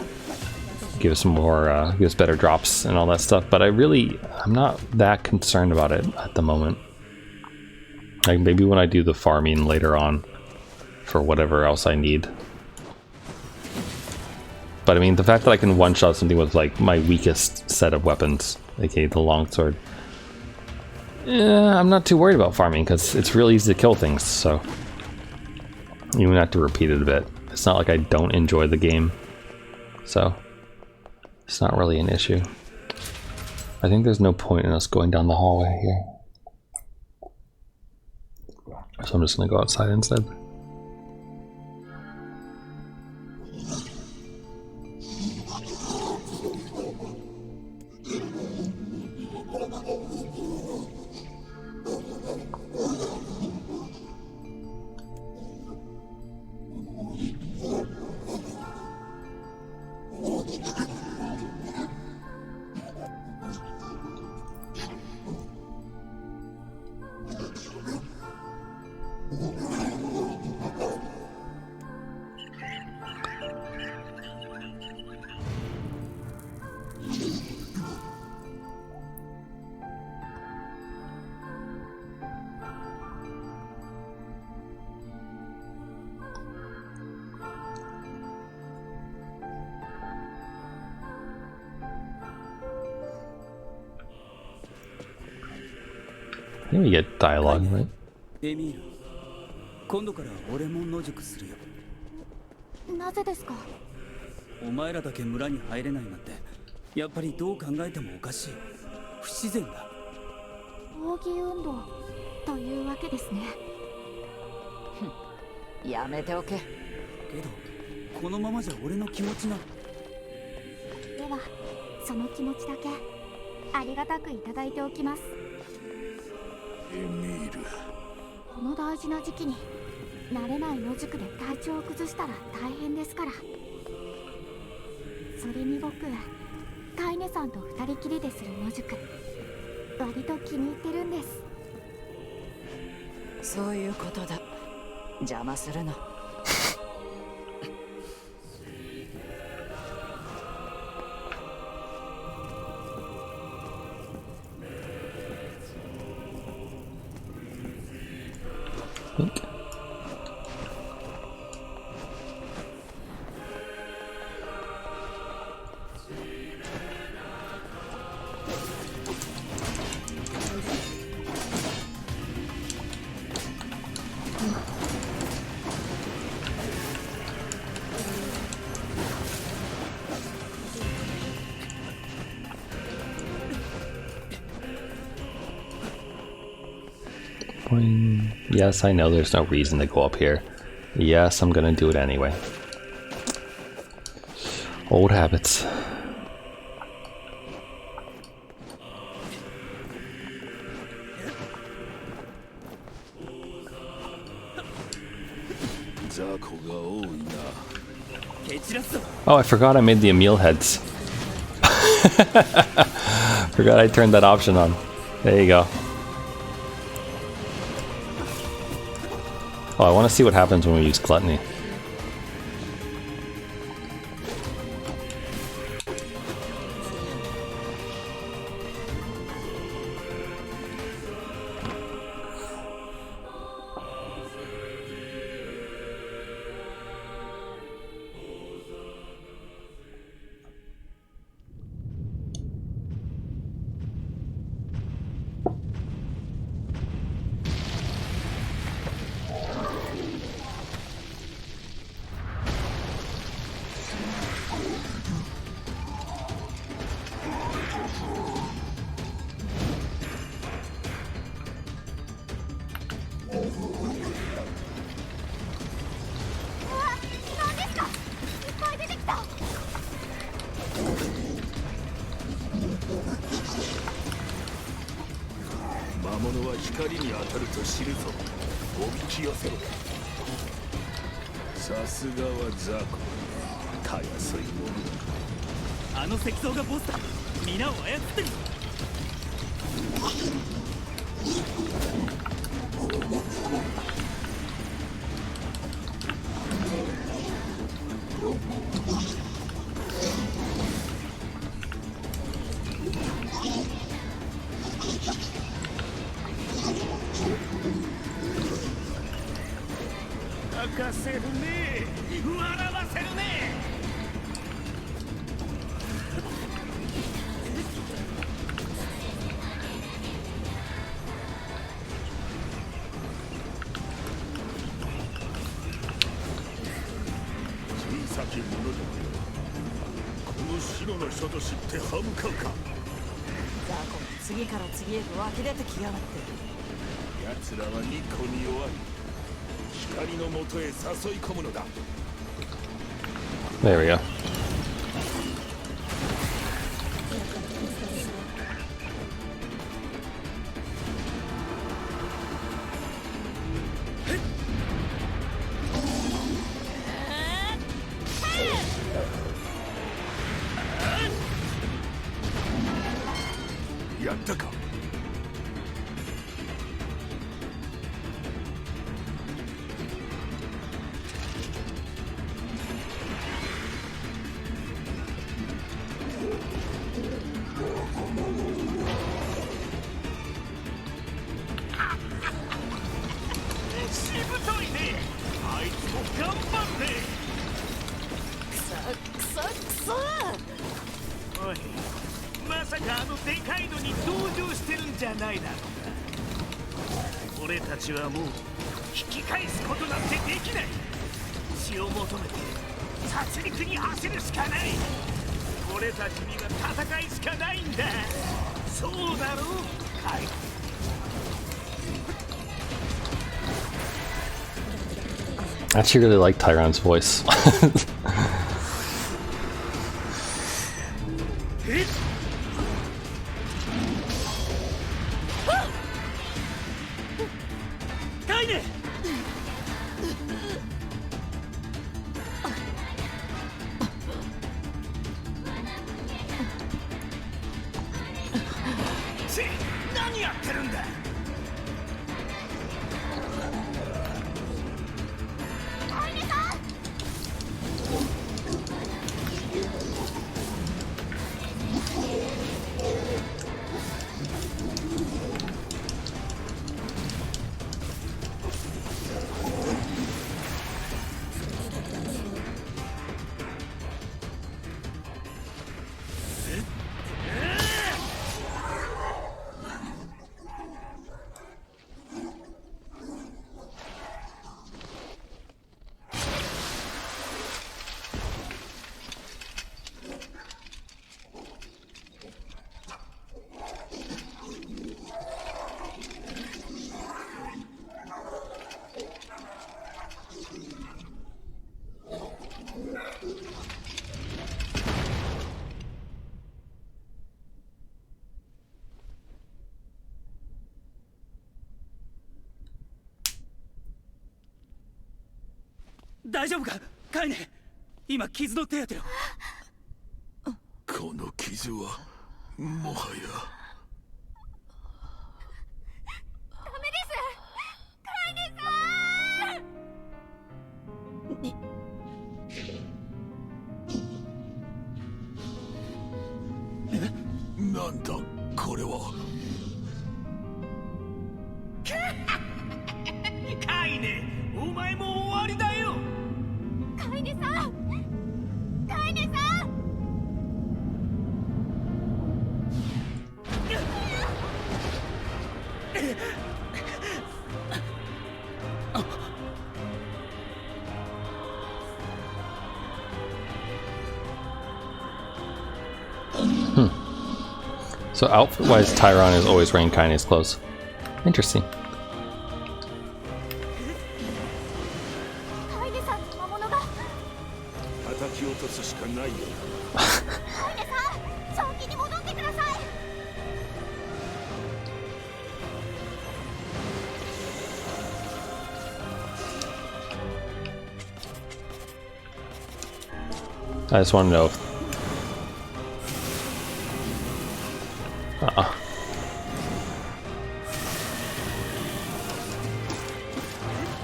[SPEAKER 1] gives more, gives better drops and all that stuff, but I'm not that concerned about it at the moment. Like, maybe when I do the farming later on for whatever else I need. But I mean, the fact that I can one-shot something with, like, my weakest set of weapons, aka the longsword, I'm not too worried about farming, because it's real easy to kill things, so you even have to repeat it a bit. It's not like I don't enjoy the game, so it's not really an issue. I think there's no point in us going down the hallway here. So I'm just gonna go outside instead. I think we get dialogue, right?
[SPEAKER 7] エミール、今度から俺も野宿するよ。
[SPEAKER 4] なぜですか？
[SPEAKER 7] お前らだけ村に入れないなんて、やっぱりどう考えてもおかしい。不自然だ。
[SPEAKER 4] 抗議運動というわけですね。
[SPEAKER 3] やめておけ。
[SPEAKER 7] けど、このままじゃ俺の気持ちが。
[SPEAKER 4] では、その気持ちだけありがたくいただいておきます。
[SPEAKER 6] エミール、
[SPEAKER 4] この大事な時期に慣れない野宿で体調を崩したら大変ですから。それに僕、カイネさんと二人きりでする野宿、割と気に入ってるんです。
[SPEAKER 3] そういうことだ。邪魔するな。
[SPEAKER 1] Yes, I know there's no reason to go up here. Yes, I'm gonna do it anyway. Old habits. Oh, I forgot I made the Emil heads. Forgot I turned that option on. There you go. Oh, I want to see what happens when we use Gluttony.
[SPEAKER 6] 光に当たると知るぞ。おびき寄せろ。さすがはザコ。たやすいもの。
[SPEAKER 7] あの石像がボスだ。皆を操ってるぞ。
[SPEAKER 9] 泣かせるね、笑わせるね。
[SPEAKER 6] 小さき者どもよ、この城の人と知って歯向かうか。
[SPEAKER 3] ザコも次から次へと湧き出てきやがって。
[SPEAKER 6] 奴らは日光に弱い。光のもとへ誘い込むのだ。
[SPEAKER 1] There we go.
[SPEAKER 6] やったか。
[SPEAKER 9] しぶといね。あいつも頑張って。
[SPEAKER 3] くそ
[SPEAKER 9] おい、まさかあのでかいのに同情してるんじゃないだろうか。俺たちはもう引き返すことなんてできない。血を求めて殺戮に走るしかない。俺たちには戦いしかないんだ。そうだろう、カイ。
[SPEAKER 1] I actually really like Tyron's voice.
[SPEAKER 7] カイネ。
[SPEAKER 9] 何やってるんだ。
[SPEAKER 7] 大丈夫かカイネ。今傷の手当てを。
[SPEAKER 6] この傷はもはや。
[SPEAKER 4] ダメです。カイネさん。
[SPEAKER 6] なんだこれは。
[SPEAKER 9] カイネ、お前も終わりだよ。
[SPEAKER 4] カイネさん、カイネさん。
[SPEAKER 1] So outfit-wise, Tyron is always wearing Kaine's clothes. Interesting.
[SPEAKER 4] カイネさんの魔物が。
[SPEAKER 6] 叩き落とすしかないよ。
[SPEAKER 4] カイネさん、正気に戻ってください。
[SPEAKER 1] I just want to know if... Uh-uh.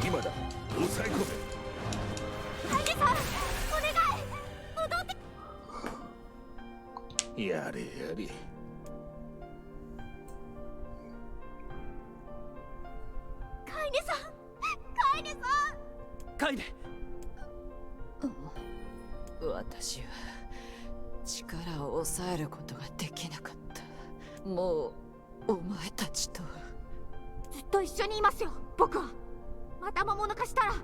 [SPEAKER 6] 今だ、抑え込め。
[SPEAKER 4] カイネさん、お願い、戻って。
[SPEAKER 6] やれやれ。
[SPEAKER 4] カイネさん、カイネさん。
[SPEAKER 7] カイネ。
[SPEAKER 3] 私は力を抑えることができなかった。もうお前たちと
[SPEAKER 4] ずっと一緒にいますよ、僕は。また魔物化したら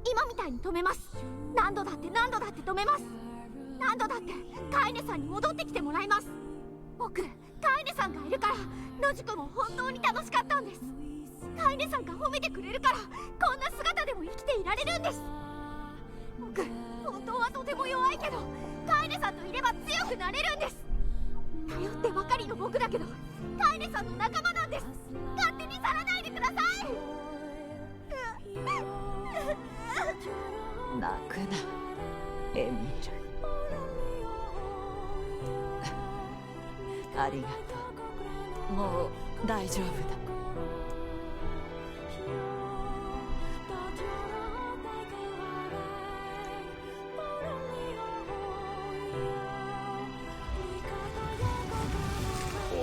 [SPEAKER 4] 今みたいに止めます。何度だって何度だって止めます。何度だってカイネさんに戻ってきてもらいます。僕、カイネさんがいるから野宿も本当に楽しかったんです。カイネさんが褒めてくれるからこんな姿でも生きていられるんです。僕、本当はとても弱いけどカイネさんといれば強くなれるんです。頼ってばかりの僕だけどカイネさんの仲間なんです。勝手に去らないでください。
[SPEAKER 3] 泣くな、エミール。ありがとう。もう大丈夫だ。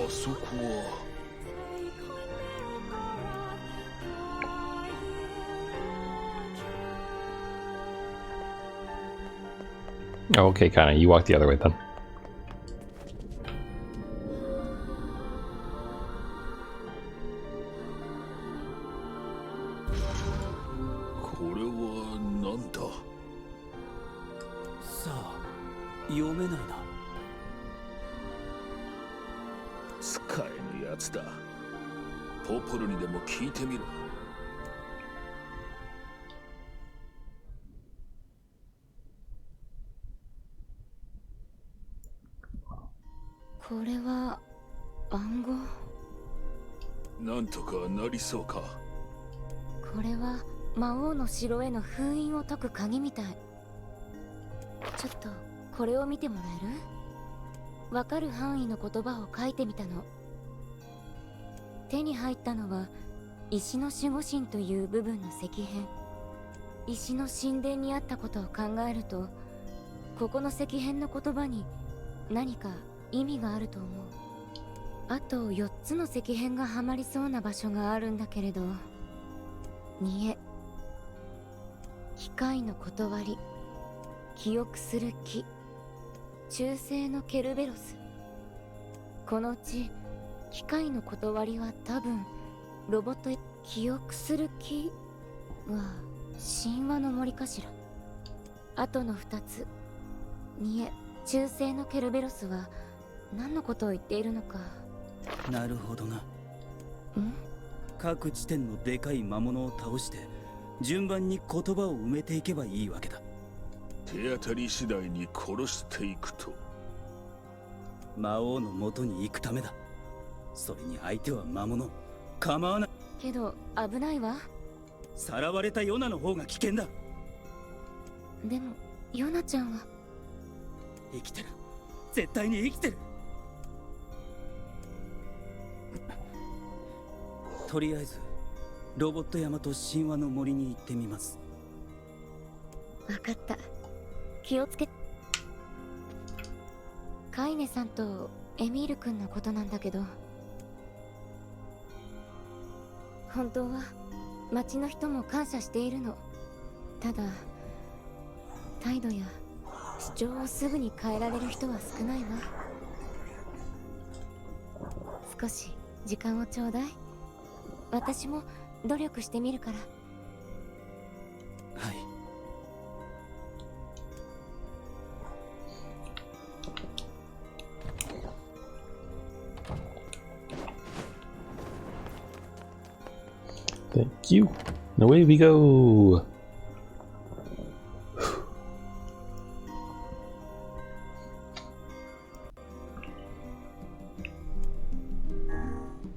[SPEAKER 6] あそこは。
[SPEAKER 1] Okay, kinda. You walk the other way then.
[SPEAKER 6] これはなんだ。
[SPEAKER 7] さあ、読めないな。
[SPEAKER 6] 使えぬやつだ。ポポルにでも聞いてみろ。
[SPEAKER 8] これは暗号。
[SPEAKER 6] なんとかなりそうか。
[SPEAKER 8] これは魔王の城への封印を解く鍵みたい。ちょっとこれを見てもらえる？わかる範囲の言葉を書いてみたの。手に入ったのは石の守護神という部分の石片。石の神殿にあったことを考えると、ここの石片の言葉に何か意味があると思う。あと4つの石片がはまりそうな場所があるんだけれど、ニエ、機械の断り、記憶する木、忠誠のケルベロス。このうち機械の断りは多分ロボット。記憶する木は神話の森かしら。あとの2つ、ニエ、忠誠のケルベロスは何のことを言っているのか。
[SPEAKER 7] なるほどな。
[SPEAKER 8] ん？
[SPEAKER 7] 各地点のでかい魔物を倒して順番に言葉を埋めていけばいいわけだ。
[SPEAKER 6] 手当たり次第に殺していくと。
[SPEAKER 7] 魔王の元に行くためだ。それに相手は魔物。構わない
[SPEAKER 8] けど危ないわ。
[SPEAKER 7] さらわれたヨナの方が危険だ。
[SPEAKER 8] でもヨナちゃんは
[SPEAKER 7] 生きてる。絶対に生きてる。とりあえずロボット山と神話の森に行ってみます。
[SPEAKER 8] 分かった。気をつけ。カイネさんとエミール君のことなんだけど、本当は町の人も感謝しているの。ただ態度や主張をすぐに変えられる人は少ないわ。少し時間をちょうだい。私も努力してみるから。
[SPEAKER 7] はい。
[SPEAKER 1] Thank you. And away we go.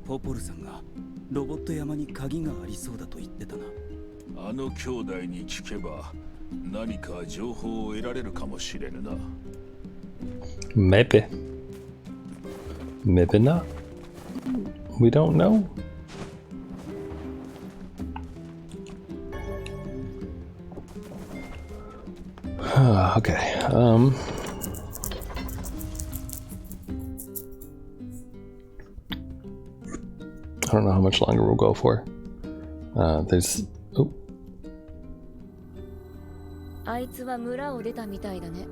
[SPEAKER 7] ポポルさんがロボット山に鍵がありそうだと言ってたな。
[SPEAKER 6] あの兄弟に聞けば何か情報を得られるかもしれぬな。
[SPEAKER 1] Maybe. Maybe not. We don't know. Okay. I don't know how much longer we'll go for. There's. Oh.
[SPEAKER 8] あいつは村を出たみたいだね。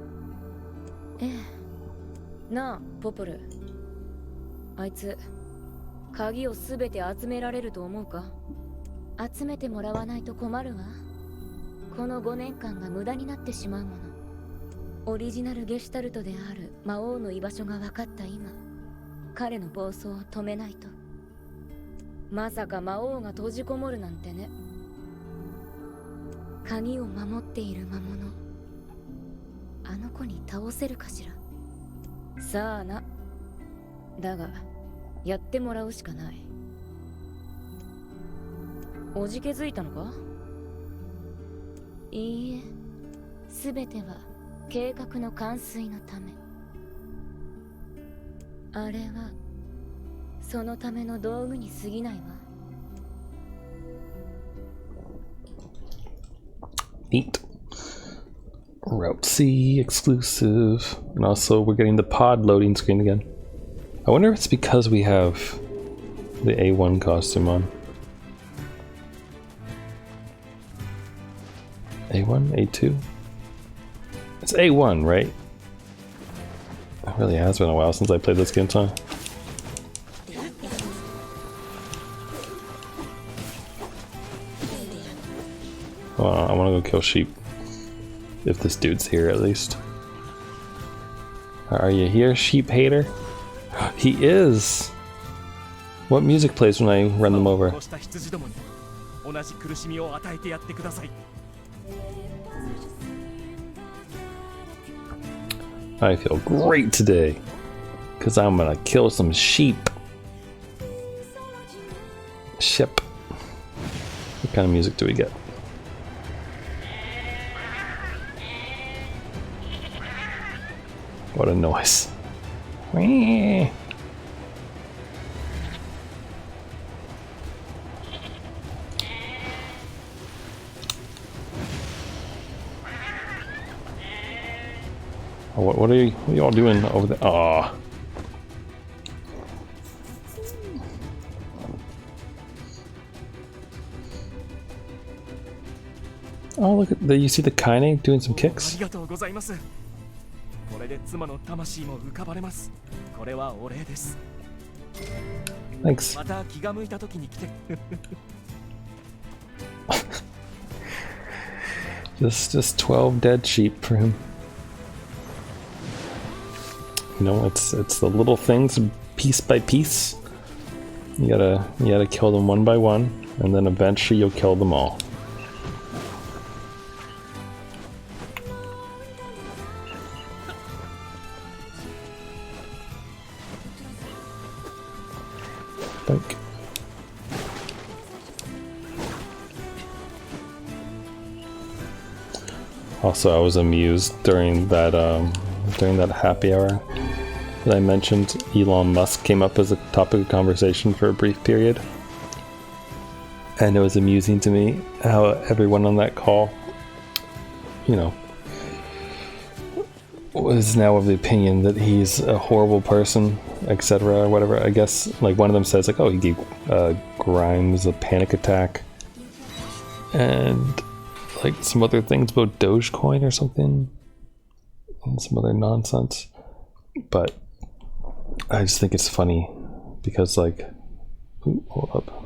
[SPEAKER 8] ええ。なあ、ポポル。あいつ、鍵をすべて集められると思うか？集めてもらわないと困るわ。この5年間が無駄になってしまうもの。オリジナルゲシュタルトである魔王の居場所が分かった今、彼の暴走を止めないと。まさか魔王が閉じこもるなんてね。鍵を守っている魔物、あの子に倒せるかしら。さあな。だがやってもらうしかない。おじけづいたのか？いいえ、すべては計画の完遂のため。あれはそのための道具に過ぎないわ。
[SPEAKER 1] Neat. Route C exclusive. And also we're getting the pod loading screen again. I wonder if it's because we have the A1 costume on. A1? A2? It's A1, right? It really has been a while since I played this game, huh? I want to go kill sheep. If this dude's here, at least. Are you here, sheep hater? He is! What music plays when I run them over? I feel great today, because I'm gonna kill some sheep. Ship. What kind of music do we get? What a noise. What are you all doing over there? Aw. Oh, look at the, you see the Kaine doing some kicks? Thanks. just 12 dead sheep for him. You know, it's the little things, piece by piece. You gotta kill them one by one, and then eventually you'll kill them all. Think. Also, I was amused during that happy hour that I mentioned. Elon Musk came up as a topic of conversation for a brief period, and it was amusing to me how everyone on that call, you know, was now of the opinion that he's a horrible person, etc. or whatever. I guess like one of them says like, oh, he gave Grimes a panic attack, and like some other things about Dogecoin or something, and some other nonsense. But I just think it's funny because like, ooh, hold up.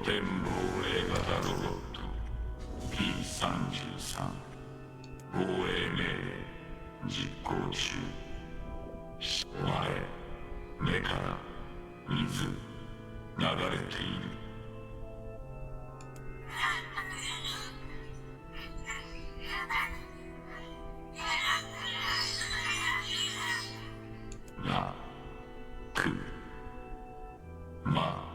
[SPEAKER 6] 展望型型ロボット P13 防衛命令実行中。お前目から水流れている。なくま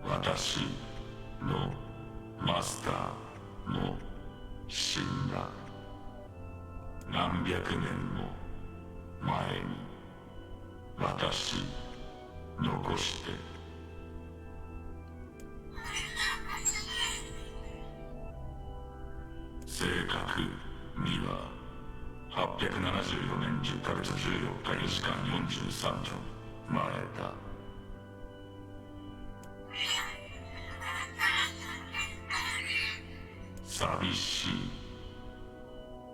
[SPEAKER 6] 私のマスターも死んだ。何百年も前に私残して。正確には874年10ヶ月14日4時間43分前だ。寂しい。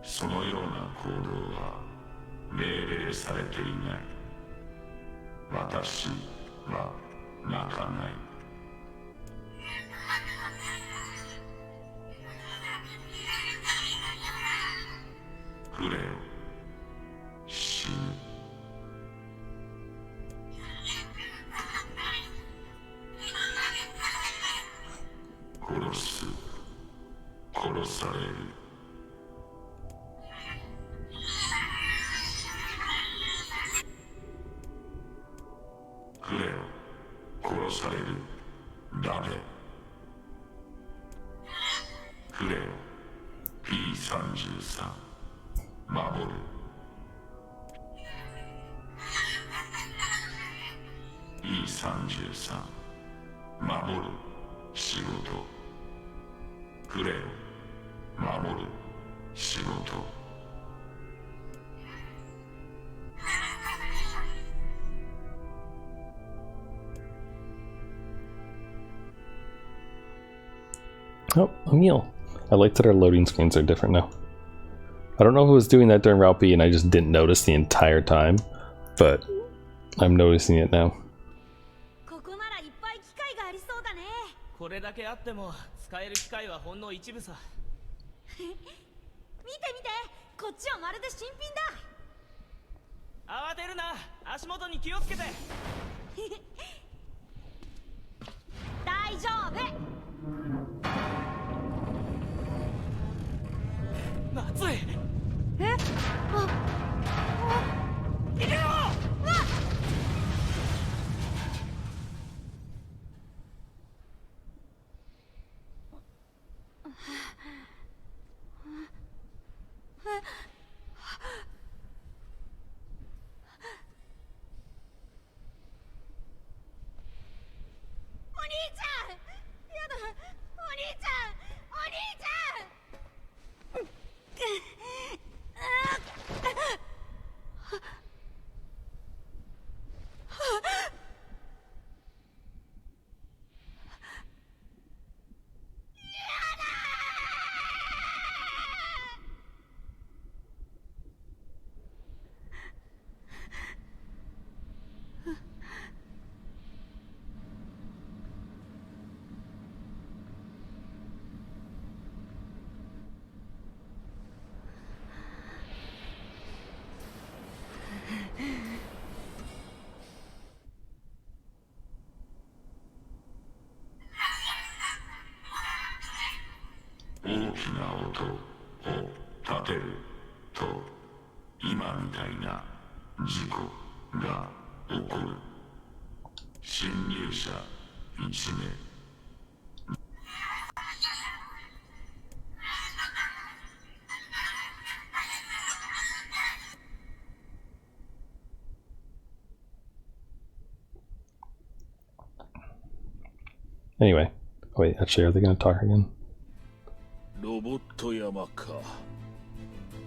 [SPEAKER 6] そのような行動は命令されていない。私は泣かない。くれよ、死ぬ。殺す。殺される。くれよ、殺される。誰？くれよ、P13 守る。P13 守る仕事。くれよ、守る仕事。
[SPEAKER 1] Oh, a meal. I like that our loading screens are different now. I don't know who was doing that during Route B and I just didn't notice the entire time, but I'm noticing it now.
[SPEAKER 4] ここならいっぱい機械がありそうだね。
[SPEAKER 9] これだけあっても使える機械はほんの一部さ。
[SPEAKER 4] 見て見て、こっちはまるで新品だ。
[SPEAKER 9] 慌てるな、足元に気をつけて。
[SPEAKER 4] 大丈夫。
[SPEAKER 9] まずい。
[SPEAKER 4] え？
[SPEAKER 9] 逃げろ！
[SPEAKER 6] な音を立てると今みたいな事故が起こる。侵入者1名。
[SPEAKER 1] Anyway, wait, actually, are they going to talk again?
[SPEAKER 9] ロボット山か。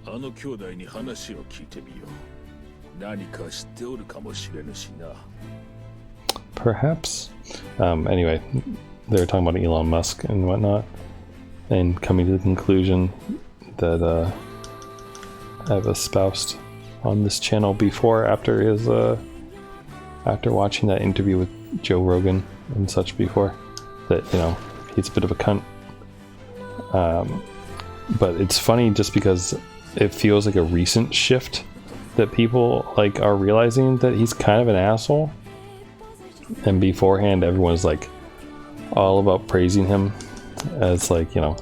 [SPEAKER 9] あの兄弟に話を聞いてみよう。何か知っておるかもしれぬしな。
[SPEAKER 1] Perhaps. Anyway, they were talking about Elon Musk and whatnot, and coming to the conclusion that I've espoused on this channel before after his after watching that interview with Joe Rogan and such before, that, you know, he's a bit of a cunt. But it's funny just because it feels like a recent shift that people like are realizing that he's kind of an asshole. And beforehand, everyone's like all about praising him as, like, you know,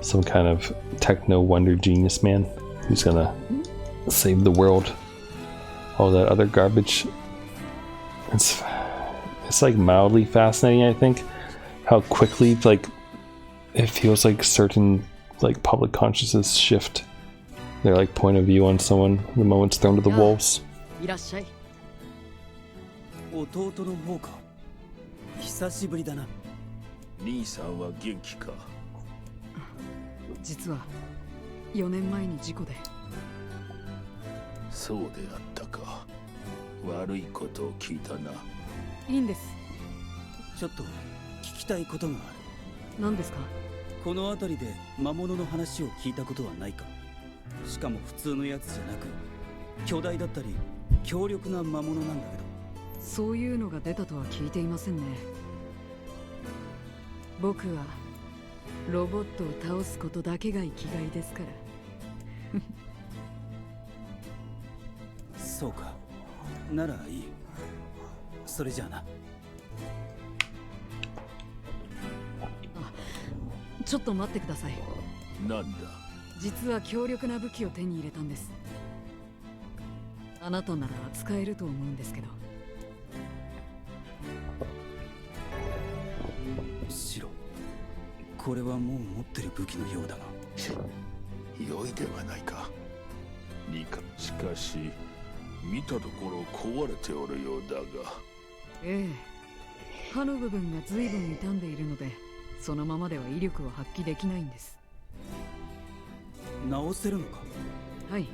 [SPEAKER 1] some kind of techno wonder genius man who's gonna save the world. All that other garbage. It's like mildly fascinating, I think, how quickly, like, it feels like certain, like, public consciousness shift their, like, point of view on someone the moment it's thrown to the wolves.
[SPEAKER 7] 弟の方か。久しぶりだな。
[SPEAKER 9] 兄さんは元気か。
[SPEAKER 10] 実は4年前に事故で。
[SPEAKER 9] そうであったか。悪いことを聞いたな。
[SPEAKER 10] いいんです。
[SPEAKER 7] ちょっと聞きたいことがある。
[SPEAKER 10] 何ですか？
[SPEAKER 7] この辺りで魔物の話を聞いたことはないか。しかも普通のやつじゃなく、巨大だったり強力な魔物なんだけど。
[SPEAKER 10] そういうのが出たとは聞いていませんね。僕はロボットを倒すことだけが生きがいですから。
[SPEAKER 7] そうか。ならいい。それじゃあな。
[SPEAKER 10] ちょっと待ってください。
[SPEAKER 9] なんだ。
[SPEAKER 10] 実は強力な武器を手に入れたんです。あなたなら使えると思うんですけど。
[SPEAKER 7] 白。これはもう持ってる武器のようだが。
[SPEAKER 9] 良いではないか。しかし見たところ壊れておるようだが。
[SPEAKER 10] ええ。刃の部分が随分傷んでいるので、そのままでは威力を発揮できないんです。
[SPEAKER 7] 直せるのか？
[SPEAKER 10] はい。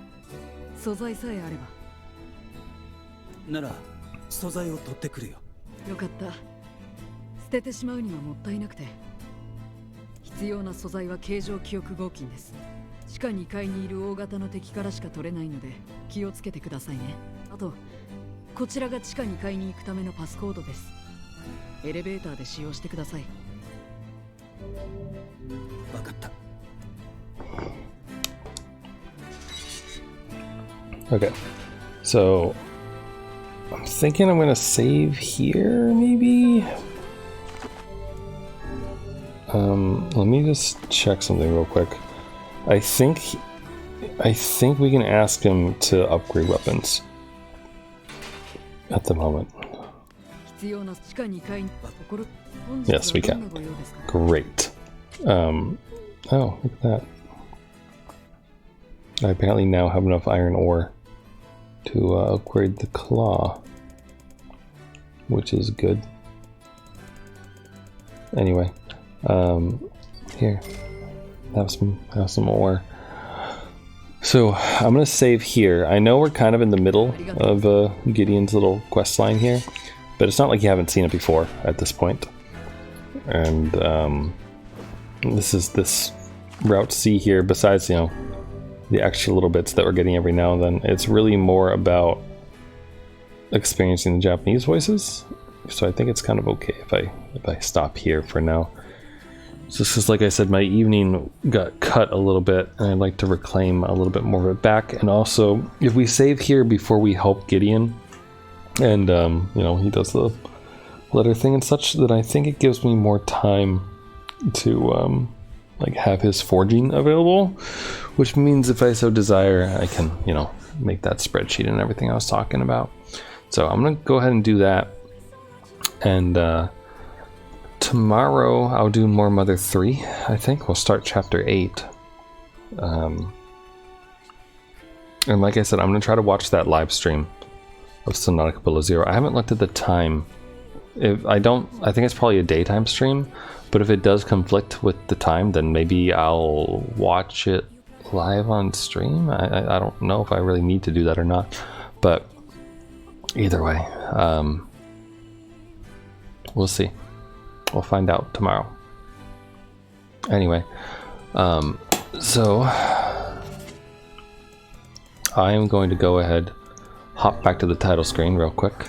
[SPEAKER 10] 素材さえあれば。
[SPEAKER 7] なら素材を取ってくるよ。
[SPEAKER 10] よかった。捨ててしまうにはもったいなくて。必要な素材は形状記憶合金です。地下2階にいる大型の敵からしか取れないので気をつけてくださいね。あと、こちらが地下2階に行くためのパスコードです。エレベーターで使用してください。
[SPEAKER 7] わかった。
[SPEAKER 1] Okay, so I'm thinking I'm gonna save here, maybe? Let me just check something real quick. I think we can ask him to upgrade weapons at the moment. Yes, we can. Great. Oh, look at that. I apparently now have enough iron ore to upgrade the claw, which is good. Anyway, here, have some ore. So I'm gonna save here. I know we're kind of in the middle of Gideon's little quest line here, but it's not like you haven't seen it before at this point. And this Route C here. Besides, you know, the extra little bits that we're getting every now and then, it's really more about experiencing the Japanese voices. So I think it's kind of okay if I stop here for now. Just because, like I said, my evening got cut a little bit, and I'd like to reclaim a little bit more of it back. And also, if we save here before we help Gideon, and you know, he does the letter thing and such, then I think it gives me more time to like have his forging available, which means if I so desire, I can, you know, make that spreadsheet and everything I was talking about. So I'm gonna go ahead and do that, and tomorrow I'll do more Mother 3. I think we'll start chapter 8. And like I said, I'm gonna try to watch that live stream of Subnautica Below Zero. I haven't looked at the time. If I don't, I think it's probably a daytime stream, but if it does conflict with the time, then maybe I'll watch it live on stream. I don't know if I really need to do that or not, but either way, we'll see. We'll find out tomorrow. Anyway, so I am going to go ahead, hop back to the title screen real quick,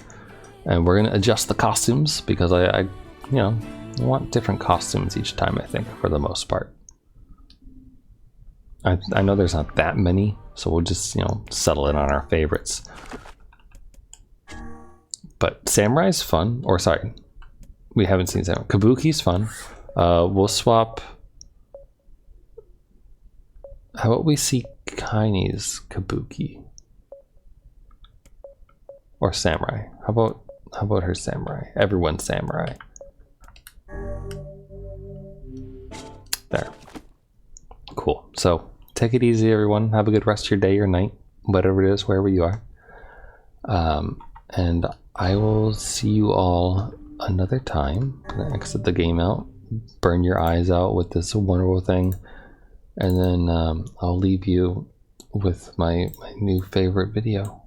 [SPEAKER 1] and we're going to adjust the costumes because I you know, want different costumes each time, I think, for the most part. I know there's not that many, so we'll just, you know, settle in on our favorites. But Samurai's fun, or sorry, we haven't seen Samurai. Kabuki's fun. We'll swap. How about we see Kaine's Kabuki? Or Samurai. How about her Samurai? Everyone's Samurai. There. Cool. So take it easy, everyone. Have a good rest of your day or night, whatever it is, wherever you are. And I will see you all another time. I'm gonna exit the game out, burn your eyes out with this wonderful thing, and then I'll leave you with my new favorite video.